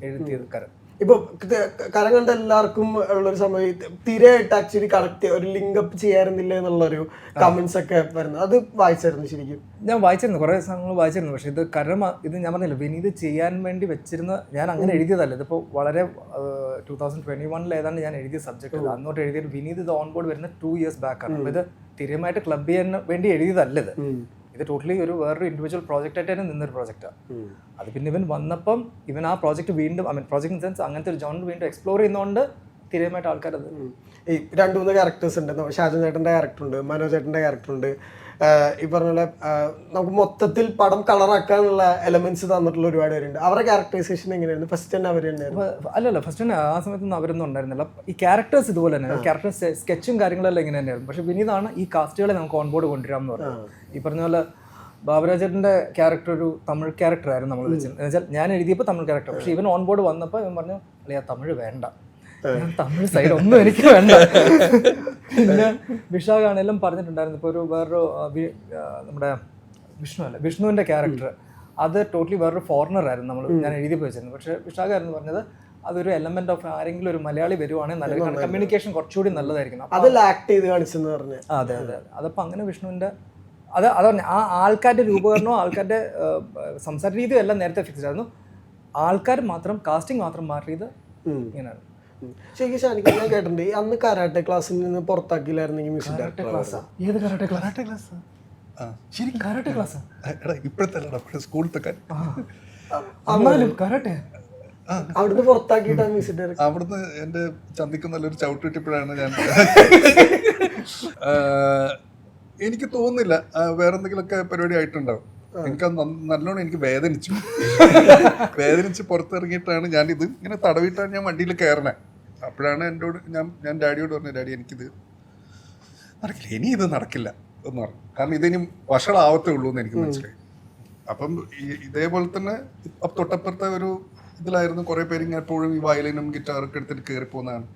എഴുതിയത് കരം.
ഇപ്പൊ കരം കണ്ട എല്ലാവർക്കും ഉള്ളൊരു സമയം തിരയായിട്ട് ആക്ച്വലി കറക്റ്റ് ഒരു ലിങ്ക് അപ്പ് ചെയ്യാറുന്നില്ല എന്നുള്ളൊരു കമന്റ്സ് ഒക്കെ വരുന്നത്, അത് വായിച്ചായിരുന്നു ശരിക്കും?
ഞാൻ വായിച്ചിരുന്നു, കുറേ സാധനങ്ങൾ വായിച്ചിരുന്നു. പക്ഷേ ഇത് കരം ഇത് ഞാൻ പറഞ്ഞില്ല വിനീത് ചെയ്യാൻ വേണ്ടി വെച്ചിരുന്ന, ഞാൻ അങ്ങനെ എഴുതിയതല്ല. ഇതിപ്പോൾ വളരെ 2021 ഏതാണ്ട് ഞാൻ എഴുതിയ സബ്ജക്റ്റ് അന്നോട്ട് എഴുതിയത് വിനീത് ഇത് ഓൺ ബോർഡ് വരുന്ന 2 years ബാക്കാണ്. അപ്പോൾ ഇത് തിരയുമായിട്ട് ക്ലബ് ചെയ്യാൻ വേണ്ടി എഴുതിയതല്ല ഇത് ടോട്ടലി ഒരു വേറൊരു ഇൻഡിവിജ്വൽ പ്രോജക്റ്റ് ആയിട്ട് തന്നെ നിന്നൊരു പ്രോജക്റ്റാണ്. അത് പിന്നെ ഇവൻ വന്നപ്പം ഇവൻ ആ പ്രോജക്റ്റ് വീണ്ടും പ്രോജക്റ്റ് ഇൻ സെൻസ് അങ്ങനത്തെ ഒരു ജോൺ വീണ്ടും എക്സ്പ്ലോർ ചെയ്യുന്നതുകൊണ്ട് തിരയുമായിട്ട് ആൾക്കാരത്
ഈ 2-3 ക്യാരക്ടേഴ്സ് ഉണ്ട്. ഷാജൻ ചേട്ടൻ്റെ ക്യാരക്ടറുണ്ട്, മനോജ് ചേട്ടൻ്റെ ക്യാരക്ടറുണ്ട്. ഈ പറഞ്ഞ പോലെ നമുക്ക് മൊത്തത്തിൽ പടം കളറാക്കാനുള്ള എലമെന്റ്സ് തന്നിട്ടുള്ള ഒരുപാട് പേരുണ്ട്. അവരുടെ ക്യാരക്ടറൈസേഷൻ എങ്ങനെയായിരുന്നു? ഫസ്റ്റ് തന്നെ അവർ തന്നെയായിരുന്നു?
അല്ലല്ല, ഫസ്റ്റ് തന്നെ ആ സമയത്തൊന്നും അവരൊന്നും ഉണ്ടായിരുന്നില്ല. ഈ ക്യാരക്ടേഴ്സ് ഇതുപോലെ തന്നെ ക്യാരക്ടേഴ്സ് സ്കെച്ചും കാര്യങ്ങളെല്ലാം ഇങ്ങനെ തന്നെയായിരുന്നു. പക്ഷെ വിനീതാണ് ഈ കാസ്റ്റുകളെ നമുക്ക് ഓൺ ബോർഡ് കൊണ്ടുവരാമെന്ന് പറഞ്ഞു. ഈ പറഞ്ഞ പോലെ ബാബുരാജേട്ടൻ്റെ ക്യാരക്ടർ ഒരു തമിഴ് ക്യാരക്ടറായിരുന്നു നമ്മൾ വെച്ചത്. എന്ന് വെച്ചാൽ ഞാൻ എഴുതിയപ്പോൾ തമിഴ് ക്യാരക്ടർ, പക്ഷെ ഇവൻ ഓൺ ബോർഡ് വന്നപ്പോൾ ഇവൻ പറഞ്ഞു അല്ലെ ആ തമിഴ് വേണ്ട, തമിഴ് സൈഡ് ഒന്നും എനിക്ക് വേണ്ട. പിന്നെ വിശാഖാണെല്ലാം പറഞ്ഞിട്ടുണ്ടായിരുന്നു. ഇപ്പോൾ ഒരു വേറൊരു നമ്മുടെ വിഷ്ണുവിൻ്റെ ക്യാരക്ടർ അത് ടോട്ടലി വേറൊരു ഫോറിനർ ആയിരുന്നു ഞാൻ എഴുതിയപ്പോൾ വെച്ചിരുന്നു. പക്ഷേ വിശാഖായിരുന്നു പറഞ്ഞത് അതൊരു എലമെന്റ് ഓഫ് ആരെങ്കിലും ഒരു മലയാളി വരുവാണെങ്കിൽ നല്ലൊരു കമ്മ്യൂണിക്കേഷൻ കുറച്ചുകൂടി നല്ലതായിരിക്കണം.
അതിൽ ആക്ട് ചെയ്ത് കാണിച്ചെന്ന് പറഞ്ഞു.
അതെ അതെ, അതപ്പോൾ അങ്ങനെ വിഷ്ണുവിൻ്റെ അതാണ് ആ ആൾക്കാരുടെ രൂപകരണവും ആൾക്കാരുടെ സംസാര രീതിയും എല്ലാം നേരത്തെ ഫിക്സ്ഡ് ആയിരുന്നു. ആൾക്കാർ മാത്രം കാസ്റ്റിംഗ് മാത്രം മാറിയത് ഇങ്ങനെയാണ്.
ശരിക്കും ഷാനിക്ക ഞാൻ കേട്ടിട്ടുണ്ട് അന്ന് കരാട്ടെ ക്ലാസ്സിൽ നിന്ന് പുറത്താക്കിയില്ലായിരുന്നെങ്കിൽ മ്യൂസിക് ഡയറക്ടർ.
ഏത് കരാട്ടെ ക്ലാസ്? ശരി കരാട്ടെ ക്ലാസ്
ഇപ്പോഴത്തെ സ്കൂളിലത്തെ
കരാട്ടെ
അവിടുന്ന് പുറത്താക്കിയിട്ടാണ് മ്യൂസിക് ഡയറക്ടർ.
അവിടുന്ന് എൻ്റെ ചന്തിക്ക് നല്ലൊരു ചവിട്ട് കിട്ടിയപ്പോഴാണ് ഞാൻ എനിക്ക് തോന്നുന്നില്ല വേറെ എന്തെങ്കിലുമൊക്കെ പരിപാടി ആയിട്ടുണ്ടാവും. എനിക്ക് നല്ലോണം എനിക്ക് വേദനിച്ച് പുറത്തിറങ്ങിയിട്ടാണ് ഞാനിത് ഇങ്ങനെ തടവിയിട്ടാണ് ഞാൻ വണ്ടിയിൽ കയറണേ. അപ്പോഴാണ് എന്നോട് ഞാൻ ഡാഡിയോട് പറഞ്ഞു, ഡാഡി എനിക്കിത് നടക്കില്ല, ഇനി ഇത് നടക്കില്ല എന്ന് പറഞ്ഞു. കാരണം ഇതിനി വഷളാവത്തേ ഉള്ളൂ എന്ന് എനിക്ക് മനസ്സിലായി. അപ്പം ഇതേപോലെ തന്നെ തൊട്ടപ്പുറത്തെ ഒരു ഇതിലായിരുന്നു കുറേ പേര് ഇങ്ങനെ എപ്പോഴും ഈ വയലിനും ഗിറ്റാറൊക്കെ എടുത്തിട്ട് കയറിപ്പോകുന്നതാണ്.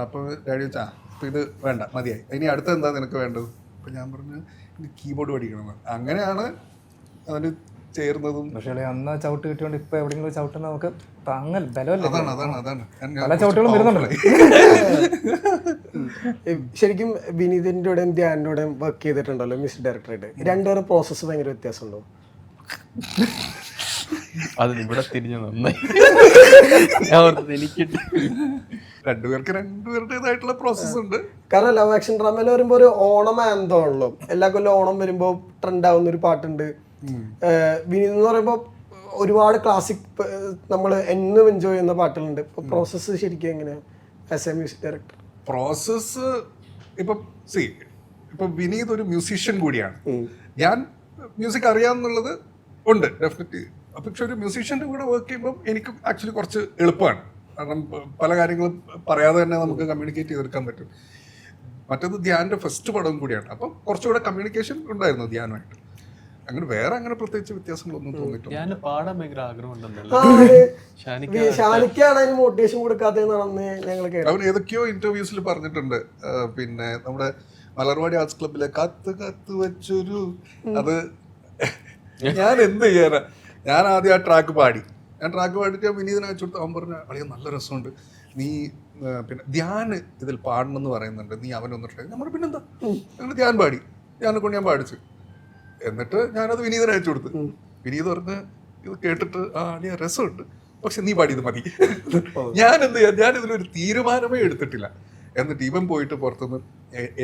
അപ്പോൾ ഡാഡി വെച്ചാൽ അപ്പോൾ ഇത് വേണ്ട, മതിയായി, ഇനി അടുത്ത എന്താ നിനക്ക് വേണ്ടത്? അപ്പം ഞാൻ പറഞ്ഞു എനിക്ക് കീബോർഡ് പഠിക്കണമെന്ന്. അങ്ങനെയാണ് അതിന് ചേർന്നതും.
പക്ഷേ അന്ന് ചവിട്ട് കിട്ടിയോണ്ട് ഇപ്പൊ എവിടെയെങ്കിലും ചവിട്ടുന്ന നമുക്ക് താങ്ങൽ ബലമല്ലേ.
അതാണ്
പല ചവിട്ടുകളും വരുന്നുണ്ടല്ലോ.
ശരിക്കും വിനീതിൻ്റെ കൂടെയും ധ്യാനിൻ്റെ കൂടെയും വർക്ക് ചെയ്തിട്ടുണ്ടല്ലോ മ്യൂസിക് ഡയറക്ടറായിട്ട്. രണ്ടുപേരും പ്രോസസ്സ് ഭയങ്കര വ്യത്യാസമുണ്ടോ?
അത് ഇവിടെ തിരിഞ്ഞു നന്നായി. എനിക്ക്
രണ്ടുപേരുടേതായിട്ടുള്ള പ്രോസസ് ഉണ്ട്.
കാരണം ലവ് ആക്ഷൻ ഡ്രാമയിൽ വരുമ്പോൾ ഒരു ഓണം ആന്തോ ആണല്ലോ. എല്ലാ കൊല്ലം ഓണം വരുമ്പോൾ ട്രെൻഡ് ആവുന്ന ഒരു പാട്ടുണ്ട്. വിനീത് എന്ന് പറയുമ്പോൾ ഒരുപാട് ക്ലാസിക് നമ്മൾ എന്നും എൻജോയ് ചെയ്യുന്ന പാട്ടുകളുണ്ട്. ഇപ്പോൾ പ്രോസസ്സ് ശരിക്കും എങ്ങനെയാണ് as A music director?
Process ഇപ്പം വിനീത് ഒരു മ്യൂസീഷ്യൻ കൂടിയാണ്. ഞാൻ മ്യൂസിക് അറിയാമെന്നുള്ളത് ഉണ്ട് ഡെഫിനറ്റ്ലി. പക്ഷെ ഒരു മ്യൂസീഷ്യൻ്റെ കൂടെ വർക്ക് ചെയ്യുമ്പോൾ എനിക്ക് ആക്ച്വലി കുറച്ച് എളുപ്പമാണ്. കാരണം പല കാര്യങ്ങളും പറയാതെ തന്നെ നമുക്ക് കമ്മ്യൂണിക്കേറ്റ് ചെയ്തെടുക്കാൻ പറ്റും. മറ്റേത് ധ്യാൻ്റെ ഫസ്റ്റ് പടവും കൂടിയാണ്. അപ്പം കുറച്ചുകൂടെ കമ്മ്യൂണിക്കേഷൻ ഉണ്ടായിരുന്നു ധ്യാനുമായിട്ട്. അങ്ങനെ വേറെ അങ്ങനെ പ്രത്യേകിച്ച് വ്യത്യാസങ്ങളൊന്നും തോന്നിയിട്ടില്ല.
ഞാൻ പാടാൻ ഭയങ്കര ആഗ്രഹം ഉണ്ടെന്നല്ലോ.
ഷാനിക്കാണ് അതിന് മോട്ടിവേഷൻ കൊടുക്കാത്തതെന്നാണെന്ന് ഞങ്ങൾ കേട്ടു.
അവൻ ഏതൊക്കെയോ ഇന്റർവ്യൂസിൽ പറഞ്ഞിട്ടുണ്ട്. പിന്നെ നമ്മുടെ മലർവാടി ആർട്സ് ക്ലബിലെ കത്ത് കത്ത് വെച്ചൊരു അത് ഞാൻ എന്ത് ചെയ്യാനാ. ഞാൻ ആദ്യം ആ ട്രാക്ക് പാടി. ഞാൻ ട്രാക്ക് പാടിയിട്ട് വിനീതനെ വെച്ചു കൊടുത്തു. അവൻ പറഞ്ഞു അളിയ നല്ല രസമുണ്ട്, നീ പിന്നെ ധ്യാൻ ഇതിൽ പാടണം എന്ന് പറയുന്നുണ്ട്, നീ അവനൊന്ന് ട്രൈ. നമ്മൾ പിന്നെന്താ ഞങ്ങൾ ധ്യാൻ പാടി, ധ്യാനെ കൊണ്ട് ഞാൻ പാടിച്ചു. എന്നിട്ട് ഞാനത് വിനീതനെ അയച്ചു കൊടുത്തു. വിനീത് പറഞ്ഞ് ഇത് കേട്ടിട്ട് അളിയ രസമുണ്ട്, പക്ഷെ നീ പാടിയത് മതി. ഞാൻ എന്ത് ചെയ്യാം, ഞാൻ ഇതിലൊരു തീരുമാനമേ എടുത്തിട്ടില്ല. എന്നിട്ട് ഇവൻ പോയിട്ട് പുറത്തുനിന്ന്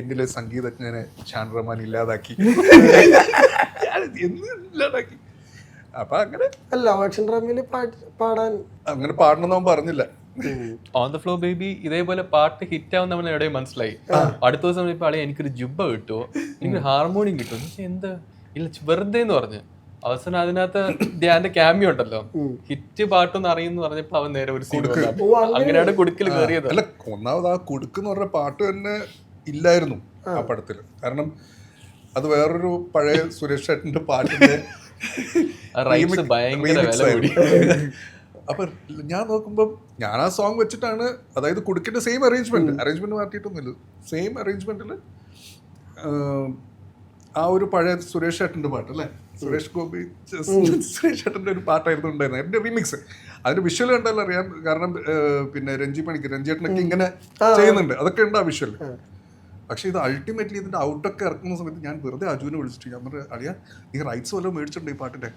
എന്നിലെ സംഗീതജ്ഞനെ ഷാൻ റഹ്മാൻ ഇല്ലാതാക്കി, ഇല്ലാതാക്കി. അപ്പൊ അങ്ങനെ
അല്ല ആക്ഷൻ ഡ്രാമയിൽ പാടാൻ
അങ്ങനെ പാടണമെന്ന് അവൻ പറഞ്ഞില്ല.
ഓൺ ദ ഫ്ലോ ബേബി ഇതേപോലെ പാട്ട് ഹിറ്റ് ആവുന്ന നമ്മൾ എവിടെയും മനസ്സിലായി. അടുത്ത ദിവസം ഇപ്പൊ അളിയ എനിക്കൊരു ജുബ്ബ കിട്ടുമോ, എനിക്കൊരു ഹാർമോണിയം കിട്ടുമോ, എന്ത് ഇല്ല വെറുതെ എന്ന് പറഞ്ഞ് അവസാനം അതിനകത്ത് ധ്യാന്റെ ക്യാമിയോ ഉണ്ടല്ലോ, ഹിറ്റ് പാട്ടൊന്നും അറിയുന്നു പറഞ്ഞപ്പോ അവൻ നേരെ ഒരു സീൻ. അങ്ങനെയാണ് കുടുക്കൽ കയറിയത്.
അല്ല, ഒന്നാമത് ആ കുടുക്കെന്ന് പറഞ്ഞ പാട്ട് തന്നെ ഇല്ലായിരുന്നു ആ പടത്തില്. കാരണം അത് വേറൊരു പഴയ സുരേഷ് ചേട്ടന്റെ പാട്ടിന്റെ
റൈറ്റ്സ് ഭയങ്കര വില കൂടി.
അപ്പൊ ഞാൻ നോക്കുമ്പോൾ ഞാൻ ആ സോങ് വെച്ചിട്ടാണ്, അതായത് കുടുക്കിന്റെ സെയിം അറേഞ്ച്മെന്റ് മാറ്റിയിട്ടൊന്നുമില്ല, സെയിം അറേഞ്ച്മെന്റിൽ ആ ഒരു പഴയ സുരേഷ് ചേട്ടന്റെ പാട്ട് അല്ലേ, സുരേഷ് ഗോപി സുരേഷ് ചേട്ടന്റെ ഒരു പാട്ടായിരുന്നു ഉണ്ടായിരുന്നത്, എന്റെ റീമിക്സ്. അതിന്റെ വിഷ്വൽ കണ്ടാലും അറിയാം. കാരണം പിന്നെ രഞ്ജിയേട്ടനൊക്കെ ഇങ്ങനെ ചെയ്യുന്നുണ്ട്, അതൊക്കെ ഉണ്ട് ആ വിഷ്വൽ. പക്ഷെ ഇത് അൾട്ടിമേറ്റ്ലി ഇതിന്റെ ഔട്ടൊക്കെ ഇറക്കുന്ന സമയത്ത് ഞാൻ വെറുതെ അജുവിനെ വിളിച്ചിട്ട് ഞാൻ പറഞ്ഞു, അളിയാ നീ റൈറ്റ്സ് വല്ലതും മേടിച്ചിട്ടുണ്ട് ഈ പാട്ടിന്റെ?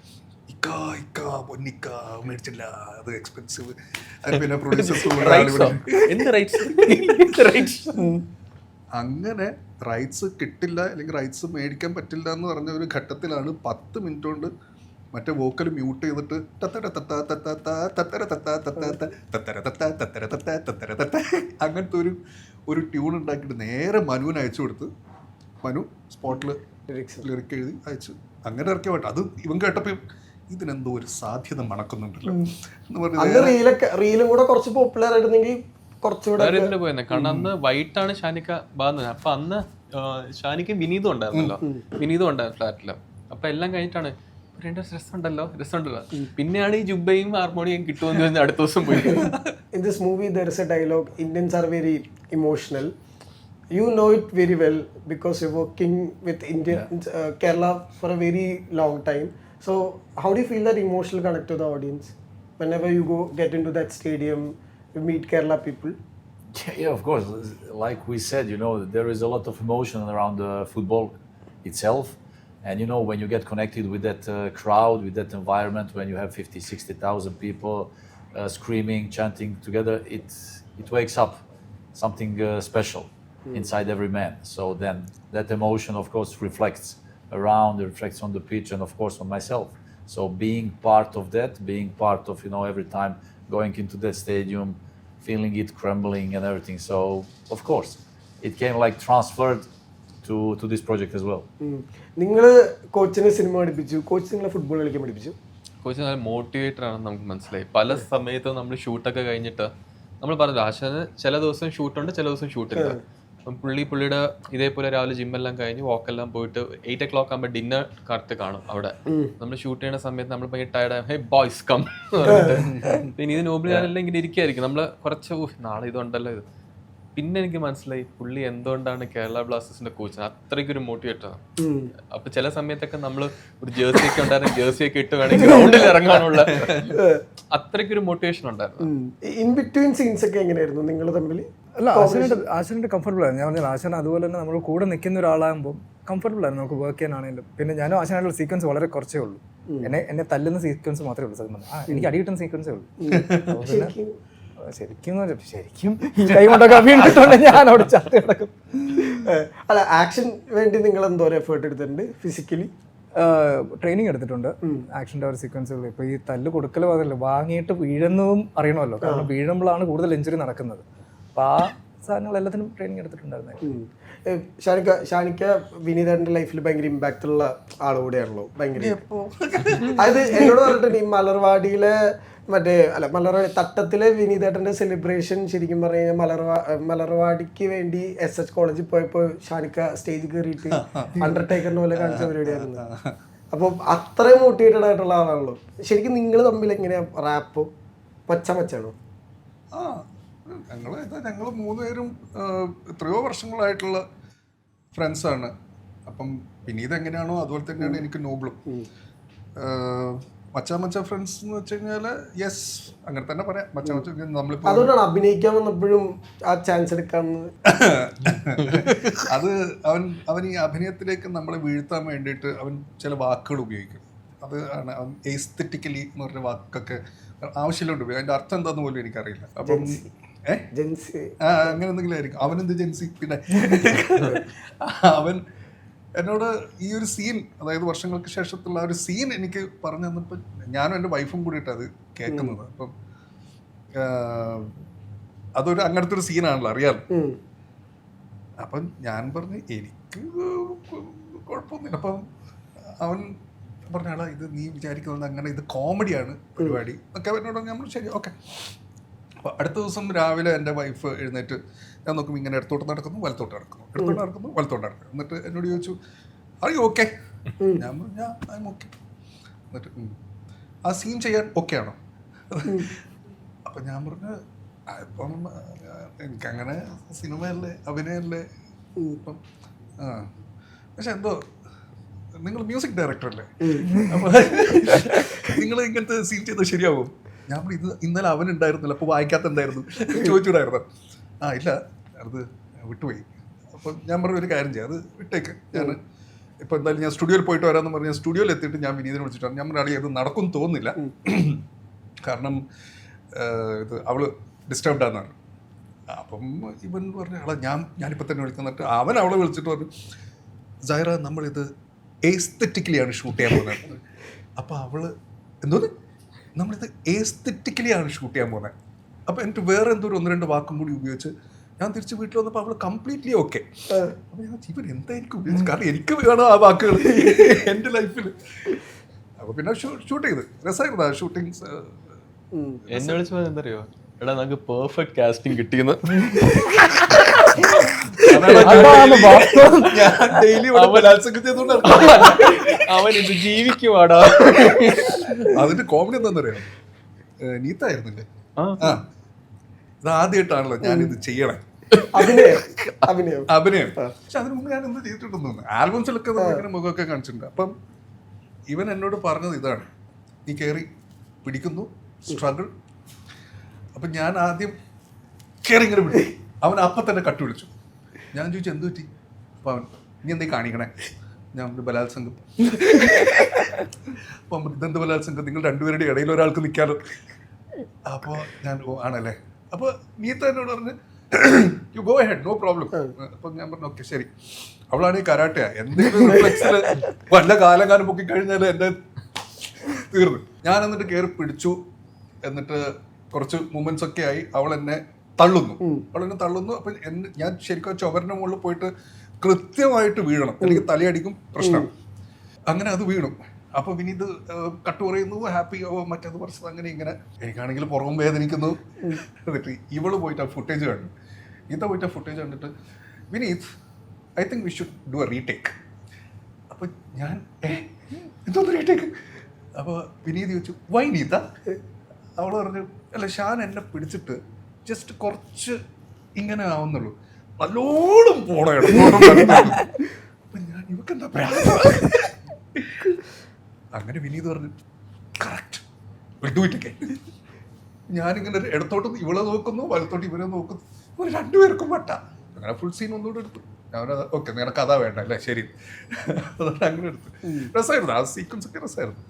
മേടിച്ചില്ല, അത് എക്സ്പെൻസീവ്. പിന്നെ പ്രൊഡ്യൂസേഴ്സ് അങ്ങനെ റൈറ്റ്സ് കിട്ടില്ല, അല്ലെങ്കിൽ റൈറ്റ്സ് മേടിക്കാൻ പറ്റില്ല എന്ന് പറഞ്ഞ ഒരു ഘട്ടത്തിലാണ് 10 മിനിറ്റ് കൊണ്ട് മറ്റേ വോക്കൽ മ്യൂട്ട് ചെയ്തിട്ട് അങ്ങനത്തെ ഒരു ട്യൂൺ ഉണ്ടാക്കിയിട്ട് നേരെ മനുവിന് അയച്ചു കൊടുത്ത്, മനു സ്പോട്ടിൽ ലിറിക്ക് എഴുതി അയച്ചു. അങ്ങനെ ഇറക്കിയ പാട്ട് അത് ഇവൻ കേട്ടപ്പോൾ ഇതിനെന്തോ ഒരു സാധ്യത മണക്കുന്നുണ്ടല്ലോ എന്ന് പറഞ്ഞ്
റീലും കൂടെ കുറച്ച് പോപ്പുലർ ആയിരുന്നെങ്കിൽ കുറച്ചുകൂടെ
പോയെന്നെ. കാരണം അന്ന് വൈകിട്ടാണ് ഷാനിക്ക ബാന്ന്. അപ്പൊ അന്ന് ഷാനിക്കും വിനീതും ഉണ്ടായിരുന്നല്ലോ, വിനീതും ഉണ്ടായിരുന്നു ഫ്ലാറ്റില്. അപ്പൊ എല്ലാം കഴിഞ്ഞിട്ടാണ് രസമുണ്ടല്ലോ. പിന്നെയാണ് ഈ ജുബയും ഹാർമോണിയം കിട്ടുമെന്ന് പറഞ്ഞ് അടുത്ത ദിവസം പോയി.
In this movie there is a dialogue, Indians are very emotional. You know it very well because you're working with India, Kerala for a very long time. So how do you feel that emotional connect to the audience whenever you get into that stadium, you meet Kerala people?
Yeah, of course. Like we said, there is a lot of emotion around football itself. And when you get connected with that crowd, with that environment, when you have 50,000-60,000 people screaming, chanting together, it wakes up something special inside every man. So then that emotion, of course, reflects on the pitch, and of course on myself. So being part of that, being part of every time going into that stadium, feeling it crumbling and everything. So of course, it came like transferred to this project as well.
നിങ്ങൾ കോച്ചിനെ cinema പഠിപ്പിച്ചു, coach നിങ്ങളെ football കളിക്കാൻ പഠിപ്പിച്ചു.
Coach നല്ല motivator ആണെന്ന് നമുക്ക് മനസ്സിലായി. പല സമയത്തും നമ്മൾ ഷൂട്ടൊക്കെ കഴിഞ്ഞിട്ട് നമ്മൾ പറഞ്ഞു ആശാന് ചില ദിവസം ഷൂട്ടുണ്ട്, ചില ദിവസം ഷൂട്ടില്ല. അപ്പം പുള്ളിയുടെ ഇതേപോലെ രാവിലെ ജിമ്മെല്ലാം കഴിഞ്ഞ് വാക്കെല്ലാം പോയിട്ട് 8 o'clock ആകുമ്പോൾ ഡിന്നർ കറക്റ്റ് കാണും അവിടെ. നമ്മൾ ഷൂട്ട് ചെയ്യുന്ന സമയത്ത് നമ്മൾ ഭയങ്കര ടയർഡ്, ഹേ ബോയ്സ് കം പിന്നെ ഇത് നോബിൾ ഞാനെല്ലാം ഇങ്ങനെ ഇരിക്കുകയായിരിക്കും. നമ്മൾ കുറച്ച് നാളെ ഇതുണ്ടല്ലോ ഇത്. പിന്നെ എനിക്ക് മനസ്സിലായി പുള്ളി എന്തുകൊണ്ടാണ് കേരള ബ്ലാസ്റ്റേഴ്സിന്റെ കോച്ച് അത്രയ്ക്കൊരു മോട്ടിവേറ്റർ. അപ്പൊ ചില സമയത്തൊക്കെ നമ്മൾ ഒരു ജേഴ്സി ഒക്കെ ഉണ്ടായിരുന്നു, ജേഴ്സി ഒക്കെ ഇട്ട് വേണമെങ്കിൽ ഗ്രൗണ്ടിൽ ഇറങ്ങാനുള്ള അത്രയ്ക്കൊരു മോട്ടിവേഷൻ ഉണ്ടായിരുന്നു.
ഇൻ ബിറ്റ്വീൻ സീൻസ് ഒക്കെ എങ്ങനെയായിരുന്നു നിങ്ങൾ തമ്മിൽ?
അല്ല, ആശാനായിട്ട് കംഫർട്ടബിൾ ആയിരുന്നു. ഞാൻ പറഞ്ഞത് ആശാൻ അതുപോലെ തന്നെ നമ്മൾ കൂടെ നിൽക്കുന്ന ഒരാളാകുമ്പോൾ കംഫർട്ടബിൾ ആയിരുന്നു നമുക്ക് വർക്ക് ചെയ്യാനാണെങ്കിലും. പിന്നെ ഞാനും ആശാനായിട്ടുള്ള സീക്വൻസ് വളരെ കുറച്ചേ ഉള്ളൂ. എന്നെ തല്ലുന്ന സീക്വൻസ് മാത്രമേ ഉള്ളൂ. സത്യം പറഞ്ഞാൽ എനിക്ക് അടി കിട്ടുന്ന സീക്വൻസേ ഉള്ളൂ. ശരിക്കും കൈ കൊണ്ടൊക്കെ വീണിട്ടുണ്ട് ഞാൻ അവിടെ ചാത്തി കിടക്കും.
അല്ല, ആക്ഷൻ വേണ്ടി നിങ്ങൾ എന്തോരം എഫേർട്ട് എടുത്തിട്ടുണ്ട് ഫിസിക്കലി?
ട്രെയിനിങ് എടുത്തിട്ടുണ്ട് ആക്ഷൻ്റെ ഒരു സീക്വൻസുകൾ. ഇപ്പോൾ ഈ തല്ല് കൊടുക്കൽ മാത്രമല്ല, വാങ്ങിയിട്ട് വീഴുന്നതും അറിയണമല്ലോ. കാരണം വീഴുമ്പോഴാണ് കൂടുതൽ ഇഞ്ചുറി നടക്കുന്നത്. അപ്പോൾ ആ സാധനങ്ങൾ എല്ലാത്തിനും ട്രെയിനിങ് എടുത്തിട്ടുണ്ടായിരുന്നു.
ഷാനിക്ക വിനീതന്റെ ലൈഫിൽ ഭയങ്കര ഇമ്പാക്ട് ഉള്ള ആളുകൂടെയാണല്ലോ. ഭയങ്കര അതായത് എന്നോട് പറഞ്ഞിട്ടുണ്ട് ഈ മലർവാടിയിലെ മലർവാടി തട്ടത്തിലെ വിനീതേട്ടന്റെ സെലിബ്രേഷൻ ശരിക്കും പറഞ്ഞു കഴിഞ്ഞാൽ മലർവാടിക്ക് വേണ്ടി SH കോളേജിൽ പോയപ്പോൾ ഷാനിക്ക സ്റ്റേജ് കയറിയിട്ട് അണ്ടർടേക്കറിന്റെ പോലെ കാണിച്ച പരിപാടിയായിരുന്നു. അപ്പോൾ അത്രയും മോട്ടിവേറ്റഡ് ആയിട്ടുള്ള ആളാണല്ലോ. ശരിക്കും നിങ്ങൾ തമ്മിൽ എങ്ങനെയാ റാപ്പ് മച്ചാണോ?
ഞങ്ങൾ മൂന്നുപേരും എത്രയോ വർഷങ്ങളായിട്ടുള്ള ഫ്രണ്ട്സാണ്. അപ്പം വിനീത് എങ്ങനെയാണോ അതുപോലെ തന്നെയാണ് എനിക്ക് നോബിളും. മച്ചാ ഫ്രണ്ട്സ് എന്ന് വെച്ച് കഴിഞ്ഞാൽ യെസ് അങ്ങനെ തന്നെ പറയാം. മച്ചാ നമ്മളിപ്പോൾ
അതുകൊണ്ടാണ് അഭിനയിക്കാൻ വന്നപ്പോഴും ആ ചാൻസ് എടുക്കാന്ന്.
അത് അവൻ ഈ അഭിനയത്തിലേക്ക് നമ്മളെ വീഴ്ത്താൻ വേണ്ടിയിട്ട് അവൻ ചില വാക്കുകൾ ഉപയോഗിക്കും. അത് ആണ് അവൻ എസ്തെറ്റിക്കലി എന്ന് പറഞ്ഞ വാക്കൊക്കെ ആവശ്യമുണ്ട്. അതിൻ്റെ അർത്ഥം എന്താന്ന് പോലും എനിക്കറിയില്ല. അപ്പം അങ്ങനെ എന്തെങ്കിലും ആയിരിക്കും. അവനെന്ത് ജെൻസി. പിന്നെ അവൻ എന്നോട് ഈ ഒരു സീൻ, അതായത് വർഷങ്ങൾക്ക് ശേഷത്തുള്ള ഒരു സീൻ എനിക്ക് പറഞ്ഞു തന്നപ്പോൾ ഞാനും എൻ്റെ വൈഫും കൂടിയിട്ട് അത് കേൾക്കുന്നത്. അപ്പം അതൊരു അങ്ങനത്തെ ഒരു സീനാണല്ലോ, അറിയാമല്ലോ. അപ്പം ഞാൻ പറഞ്ഞു എനിക്ക് കുഴപ്പമൊന്നുമില്ല. അപ്പം അവൻ പറഞ്ഞാളാ ഇത് നീ വിചാരിക്കുന്നത് അങ്ങനെ ഇത് കോമഡിയാണ് പരിപാടി ഒക്കെ എന്നോട്. നമ്മൾ ശരി ഓക്കെ. അപ്പോൾ അടുത്ത ദിവസം രാവിലെ എൻ്റെ വൈഫ് എഴുന്നേറ്റ് ഞാൻ നോക്കുമ്പോൾ ഇങ്ങനെ ഇടത്തോട്ട് നടക്കുന്നു വലത്തോട്ട് നടക്കുന്നു, ഇടത്തോട്ട് നടക്കുന്നു വലത്തോട്ട് നടക്കുന്നു. എന്നിട്ട് എന്നോട് ചോദിച്ചു അറിയോ ഓക്കെ? ഞാൻ പറഞ്ഞു ഐ എം ഓക്കെ. എന്നിട്ട് ആ സീൻ ചെയ്യാൻ ഓക്കെ ആണോ? അപ്പം ഞാൻ പറഞ്ഞു ഇപ്പം എനിക്കങ്ങനെ സിനിമയല്ലേ അഭിനയല്ലേ ഇപ്പം പക്ഷെ എന്തോ നിങ്ങൾ മ്യൂസിക് ഡയറക്ടറല്ലേ, അപ്പോൾ നിങ്ങൾ ഇങ്ങനത്തെ സീൻ ചെയ്താൽ ശരിയാവും. ഞാൻ ഇത് ഇന്നലെ അവനുണ്ടായിരുന്നില്ല അപ്പോൾ വായിക്കാത്ത എന്തായിരുന്നു ചോദിച്ചിടായിരുന്നു. ഇല്ല അത് വിട്ടുപോയി. അപ്പം ഞാൻ പറഞ്ഞ ഒരു കാര്യം ചെയ്യാം, അത് വിട്ടേക്ക്. ഞാൻ ഇപ്പോൾ എന്തായാലും ഞാൻ സ്റ്റുഡിയോയിൽ പോയിട്ട് വരാമെന്ന് പറഞ്ഞാൽ സ്റ്റുഡിയോയിൽ എത്തിയിട്ട് ഞാൻ വിനീതിനെ വിളിച്ചിട്ടാണ്. ഞാൻ പറഞ്ഞാൽ അത് നടക്കും തോന്നുന്നില്ല, കാരണം ഇത് അവള് ഡിസ്റ്റർബ്ഡ് ആണെന്നാണ്. അപ്പം ഇവൻ പറഞ്ഞ ഞാനിപ്പോൾ തന്നെ വിളിക്കുന്നിട്ട് അവൻ അവളെ വിളിച്ചിട്ട് പറഞ്ഞു സൈറ നമ്മളിത് എസ്തെറ്റിക്കലിയാണ് ഷൂട്ട് ചെയ്യാൻ പോകുന്നത്. അപ്പോൾ അവള് എന്തോന്ന് നമ്മളിത് എസ്തെറ്റിക്കലിയാണ് ഷൂട്ട് ചെയ്യാൻ പോകുന്നത്. അപ്പോൾ എനിക്ക് വേറെ എന്തോ ഒരു 1-2 വാക്കും കൂടി ഉപയോഗിച്ച് ഞാൻ തിരിച്ച് വീട്ടിൽ വന്നപ്പോൾ അവള് കംപ്ലീറ്റ്ലി ഓക്കെ. അപ്പോൾ ഞാൻ ഇവൻ എന്തായിരിക്കും ഉപയോഗിച്ചത്, കാരണം എനിക്ക് വേണം ആ വാക്കുകൾ എൻ്റെ ലൈഫിൽ. അപ്പോൾ പിന്നെ ഷൂട്ട് ചെയ്ത് രസമായിരുന്നു ആ ഷൂട്ടിങ്സ്.
എന്നെ വിളിച്ചപ്പോൾ എന്തറിയോ, എടാ നമുക്ക് പെർഫെക്റ്റ് കാസ്റ്റിംഗ് കിട്ടിയെന്ന്. അവൻ ഇത് ജീവിക്കുവാടാ.
അതിന്റെ കോമഡി എന്താണെന്നറിയാം, നീത്തായിരുന്നില്ലേ ഇത് ആദ്യമായിട്ടാണല്ലോ ഞാനിത് ചെയ്യണേ അഭിനയം. പക്ഷെ അതിന് മുമ്പ് ഞാൻ എന്ത് ചെയ്തിട്ടുണ്ടെന്ന് തോന്നുന്നു, ആൽബംസിലൊക്കെ ഇങ്ങനെ മുഖമൊക്കെ കാണിച്ചിട്ടുണ്ട്. അപ്പം ഇവൻ എന്നോട് പറഞ്ഞത് ഇതാണ്, നീ കയറി പിടിക്കുന്നു സ്ട്രഗിൾ. അപ്പം ഞാൻ ആദ്യം കയറി ഇങ്ങനെ വിട്ടു, അവൻ അപ്പം തന്നെ കട്ട് വിളിച്ചു. ഞാൻ ചോദിച്ചു എന്ത് പറ്റി? അപ്പം അവൻ നീ എന്തേ കാണിക്കണേ? ഞാൻ ബലാത്സംഗം. അപ്പം ഇതെന്ത് ബലാത്സംഗം, നിങ്ങൾ രണ്ടുപേരുടെ ഇടയിൽ ഒരാൾക്ക് നിൽക്കാലോ. അപ്പോൾ ഞാൻ ആണല്ലേ. അപ്പോൾ നീത്ത എന്നോട് പറഞ്ഞ് you go ahead no problem. അപ്പം ഞാൻ പറഞ്ഞു ഓക്കെ ശരി. അവളാണ് ഈ കരാട്ടയാ, എന്തെങ്കിലും റിഫ്ലെക്സിൽ വല്ല കാലം പൊക്കി കഴിഞ്ഞാൽ എൻ്റെ തീർന്നു. ഞാൻ എന്നിട്ട് കയറി പിടിച്ചു. എന്നിട്ട് കുറച്ച് മൂമെന്റ്സ് ഒക്കെ ആയി. അവൾ എന്നെ തള്ളുന്നു. അപ്പം ഞാൻ ശരിക്കും ചുവരിൻ്റെ മുകളിൽ പോയിട്ട് കൃത്യമായിട്ട് വീഴണം, എനിക്ക് തലയടിക്കും പ്രശ്നം. അങ്ങനെ അത് വീണു. അപ്പോൾ വിനീത് കട്ട് പറയുന്നു ഹാപ്പി മറ്റേത് പ്രശ്നം അങ്ങനെ ഇങ്ങനെ. എനിക്കാണെങ്കിൽ പുറം വേദനിക്കുന്നു. എന്നിട്ട് ഇവള് പോയിട്ട് ആ ഫുട്ടേജ് കണ്ടു. നീത്ത പോയിട്ട് ആ ഫുട്ടേജ് കണ്ടിട്ട് Vineeth I think we should do A retake. അപ്പോൾ ഞാൻ എന്തോന്ന് റീടേക്ക്? അപ്പോൾ വിനീത് ചോദിച്ചു വൈ നീത്ത? അവൾ പറഞ്ഞു അല്ല ഷാൻ എന്നെ പിടിച്ചിട്ട് ജസ്റ്റ് കുറച്ച് ഇങ്ങനെ ആവുന്നുള്ളൂ, നല്ലോണം പോണോ. അപ്പം ഞാൻ ഇവക്കെന്താ അങ്ങനെ വിനീത് പറഞ്ഞു correct will do it again. ഞാനിങ്ങനെ ഇടത്തോട്ട് ഇവളെ നോക്കുന്നു, വലത്തോട്ട് ഇവരെ നോക്കുന്നു, ഒരു രണ്ടുപേർക്കും വട്ട. അങ്ങനെ ഫുൾ സീൻ ഒന്നുകൂടെ എടുത്തു. ഞാൻ ഓക്കെ നിനക്ക് അതാ വേണ്ട അല്ലേ ശരി, അതുകൊണ്ട് അങ്ങനെ എടുത്തു. രസമായിരുന്നു ആ സീക്വൻസ് ഒക്കെ രസമായിരുന്നു.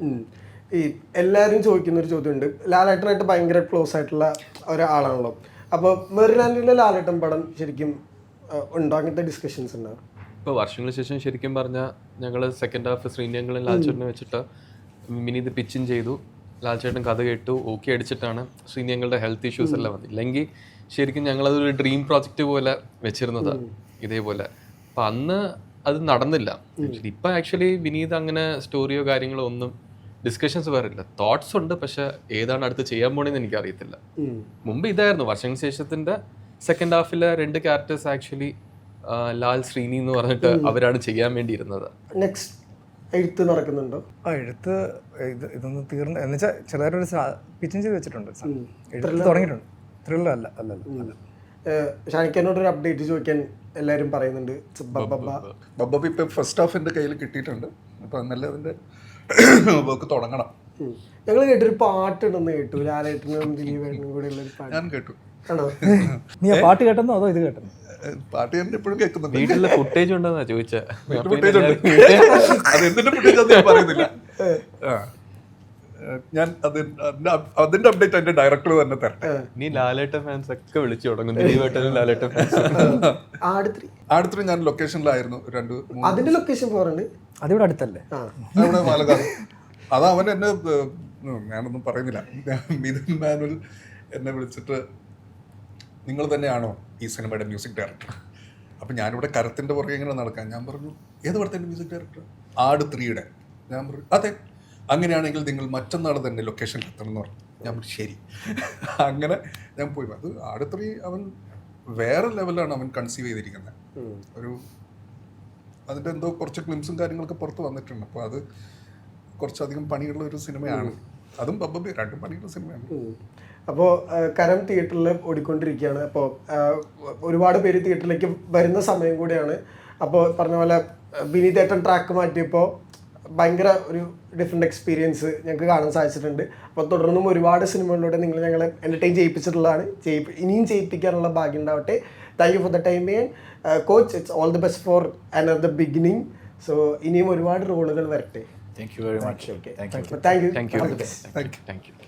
ഈ എല്ലാവരും ചോദിക്കുന്ന ഒരു ചോദ്യമുണ്ട്, ലാലേട്ടനായിട്ട് ഭയങ്കര ക്ലോസ് ആയിട്ടുള്ള ഒരാളാണല്ലോ. അപ്പോൾ മെറിലാൻഡിലെ ലാലേട്ടൻ പടം ശരിക്കും ഉണ്ടോ? അങ്ങനത്തെ ഡിസ്കഷൻസ് ഉണ്ടാവും?
ഇപ്പോൾ വർഷങ്ങൾക്ക് ശേഷം ശരിക്കും പറഞ്ഞാൽ ഞങ്ങൾ സെക്കൻഡ് ഹാഫ് ശ്രീനിയങ്ങളും ലാൽച്ചേട്ടനെ വെച്ചിട്ട് വിനീത് പിച്ചിങ് ചെയ്തു. ലാൽച്ചേട്ടൻ കഥ കേട്ടു, ഓക്കെ അടിച്ചിട്ടാണ് ശ്രീനിയങ്ങളുടെ ഹെൽത്ത് ഇഷ്യൂസ് എല്ലാം വന്നത്. ഇല്ലെങ്കിൽ ശരിക്കും ഞങ്ങളതൊരു ഡ്രീം പ്രോജക്റ്റ് പോലെ വെച്ചിരുന്നത് ഇതേപോലെ. അപ്പം അന്ന് അത് നടന്നില്ല. ഇപ്പം ആക്ച്വലി വിനീത് അങ്ങനെ സ്റ്റോറിയോ കാര്യങ്ങളോ ഒന്നും ഡിസ്കഷൻസ് വരില്ല. തോട്ട്സ് ഉണ്ട്, പക്ഷെ ഏതാണ് അടുത്ത് ചെയ്യാൻ പോണെന്ന് എനിക്കറിയത്തില്ല. മുമ്പ് ഇതായിരുന്നു വർഷങ്ങൾക്ക് ശേഷത്തിൻ്റെ സെക്കൻഡ് ഹാഫിലെ 2 ക്യാരക്ടേഴ്സ് ആക്ച്വലി ലാൽ ശ്രീനി എന്ന് പറഞ്ഞിട്ട് അവരാണ് ചെയ്യാൻ വേണ്ടി ഇരുന്നത്.
നെക്സ്റ്റ് എഴുത്ത് നടക്കുന്നുണ്ടോ?
എഴുത്ത് ഇതൊന്നും തീർന്ന് എന്ന് വെച്ചാൽ ചെറുതായിട്ടൊരു പിച്ചും ചെയ്ത് വെച്ചിട്ടുണ്ട്. എഴുത്ത് തുടങ്ങിയിട്ടുണ്ട്. ത്രില്ലർ അല്ല.
ഷാനിക്കാനോടൊരു അപ്ഡേറ്റ് ചോദിക്കാൻ എല്ലാവരും പറയുന്നുണ്ട്.
ബബ്ബ ഇപ്പം ഫസ്റ്റ് ഹാഫ് എൻ്റെ കയ്യിൽ കിട്ടിയിട്ടുണ്ട്. അപ്പം അന്നല്ലേ അതിൻ്റെ വർക്ക് തുടങ്ങണം.
ഞങ്ങൾ കേട്ടൊരു പാട്ടുണ്ടെന്ന് കേട്ടു, ലാലേട്ടനും ദിലീപേട്ടനും കൂടെ ഉള്ളൊരു പാട്ട്.
ഞാൻ കേട്ടു.
ആണോ?
നീ ആ പാട്ട് കേട്ടെന്നോ അതോ ഇത് കേട്ടെന്നോ?
പാട്ട് ഞാൻ എപ്പോഴും കേൾക്കുന്നുണ്ട്.
വീട്ടിലെ ഫുട്ടേജ് ഉണ്ടെന്നാ ചോദിച്ചത്.
ഫുട്ടേജ് ഉണ്ട്. അത് എന്തിന്റെ ഫുട്ടേജ് അത് ഞാൻ പറയുന്നില്ല. ഞാൻ അതിന്റെ അപ്ഡേറ്റ് എന്റെ ഡയറക്ടർ തന്നെ തരട്ടെ.
നീ ലാലേട്ടൻ ഫാൻസ് ഒക്കെ വിളിച്ചു തുടങ്ങും. ദിലീപേട്ടനും ലാലേട്ടൻ ഫാൻസ്.
ആടുത്രി
ഞാൻ ലൊക്കേഷനിലായിരുന്നു 2-3.
അതിന്റെ ലൊക്കേഷൻ പോറുണ്ട്.
അതിവിടെ അടുത്തല്ലേ?
അവിടെ പാലക്കാട്. അതാ അവൻ എന്നെ ഞാനൊന്നും പറയുന്നില്ല. മിഥുൻ മാനുവൽ എന്നെ വിളിച്ചിട്ട് നിങ്ങൾ തന്നെയാണോ ഈ സിനിമയുടെ മ്യൂസിക് ഡയറക്ടർ? അപ്പം ഞാനിവിടെ കരത്തിൻ്റെ പുറകെ ഇങ്ങനെ നടക്കാൻ. ഞാൻ പറഞ്ഞു ഏത് പടത്തിൻ്റെ മ്യൂസിക് ഡയറക്ടർ? ആട് 3-യുടെ. ഞാൻ പറഞ്ഞു അതെ, അങ്ങനെയാണെങ്കിൽ നിങ്ങൾ മറ്റന്നാൾ തന്നെ ലൊക്കേഷനിൽ എത്തണം എന്ന് പറഞ്ഞു. ഞാൻ പറഞ്ഞു ശരി. അങ്ങനെ ഞാൻ പോയി. അത് ആട് 3 അവൻ വേറെ ലെവലാണ് അവൻ കൺസീവ് ചെയ്തിരിക്കുന്നത്. ഒരു അതിൻ്റെ എന്തോ കുറച്ച് ക്ലിംസും കാര്യങ്ങളൊക്കെ പുറത്ത് വന്നിട്ടുണ്ട്. അപ്പോൾ അത് കുറച്ചധികം പണിയുള്ള ഒരു സിനിമയാണ്. അതും ബബ്ബ 2 പണിയുള്ള സിനിമയാണ്.
അപ്പോൾ കരം തിയേറ്ററിൽ ഓടിക്കൊണ്ടിരിക്കുകയാണ്. അപ്പോൾ ഒരുപാട് പേര് തിയേറ്ററിലേക്ക് വരുന്ന സമയം കൂടിയാണ്. അപ്പോൾ പറഞ്ഞ പോലെ വിനീതേട്ടൻ ട്രാക്ക് മാറ്റിയപ്പോൾ ഭയങ്കര ഒരു ഡിഫറെൻറ്റ് എക്സ്പീരിയൻസ് ഞങ്ങൾക്ക് കാണാൻ സാധിച്ചിട്ടുണ്ട്. അപ്പോൾ തുടർന്നും ഒരുപാട് സിനിമകളിലൂടെ നിങ്ങൾ ഞങ്ങളെ എൻ്റർടൈൻ ചെയ്യിപ്പിച്ചിട്ടുള്ളതാണ്. ഇനിയും ചെയ്യിപ്പിക്കാനുള്ള ഭാഗ്യം ഉണ്ടാവട്ടെ. Thank you for the time been coach. It's all the best for another beginning. So ഇനിയും ഒരുപാട് റോളുകൾ വരട്ടെ.
Thank you very much.
Okay.
Thank you.
Thank you.
Thank you.
All the best.
Thank you.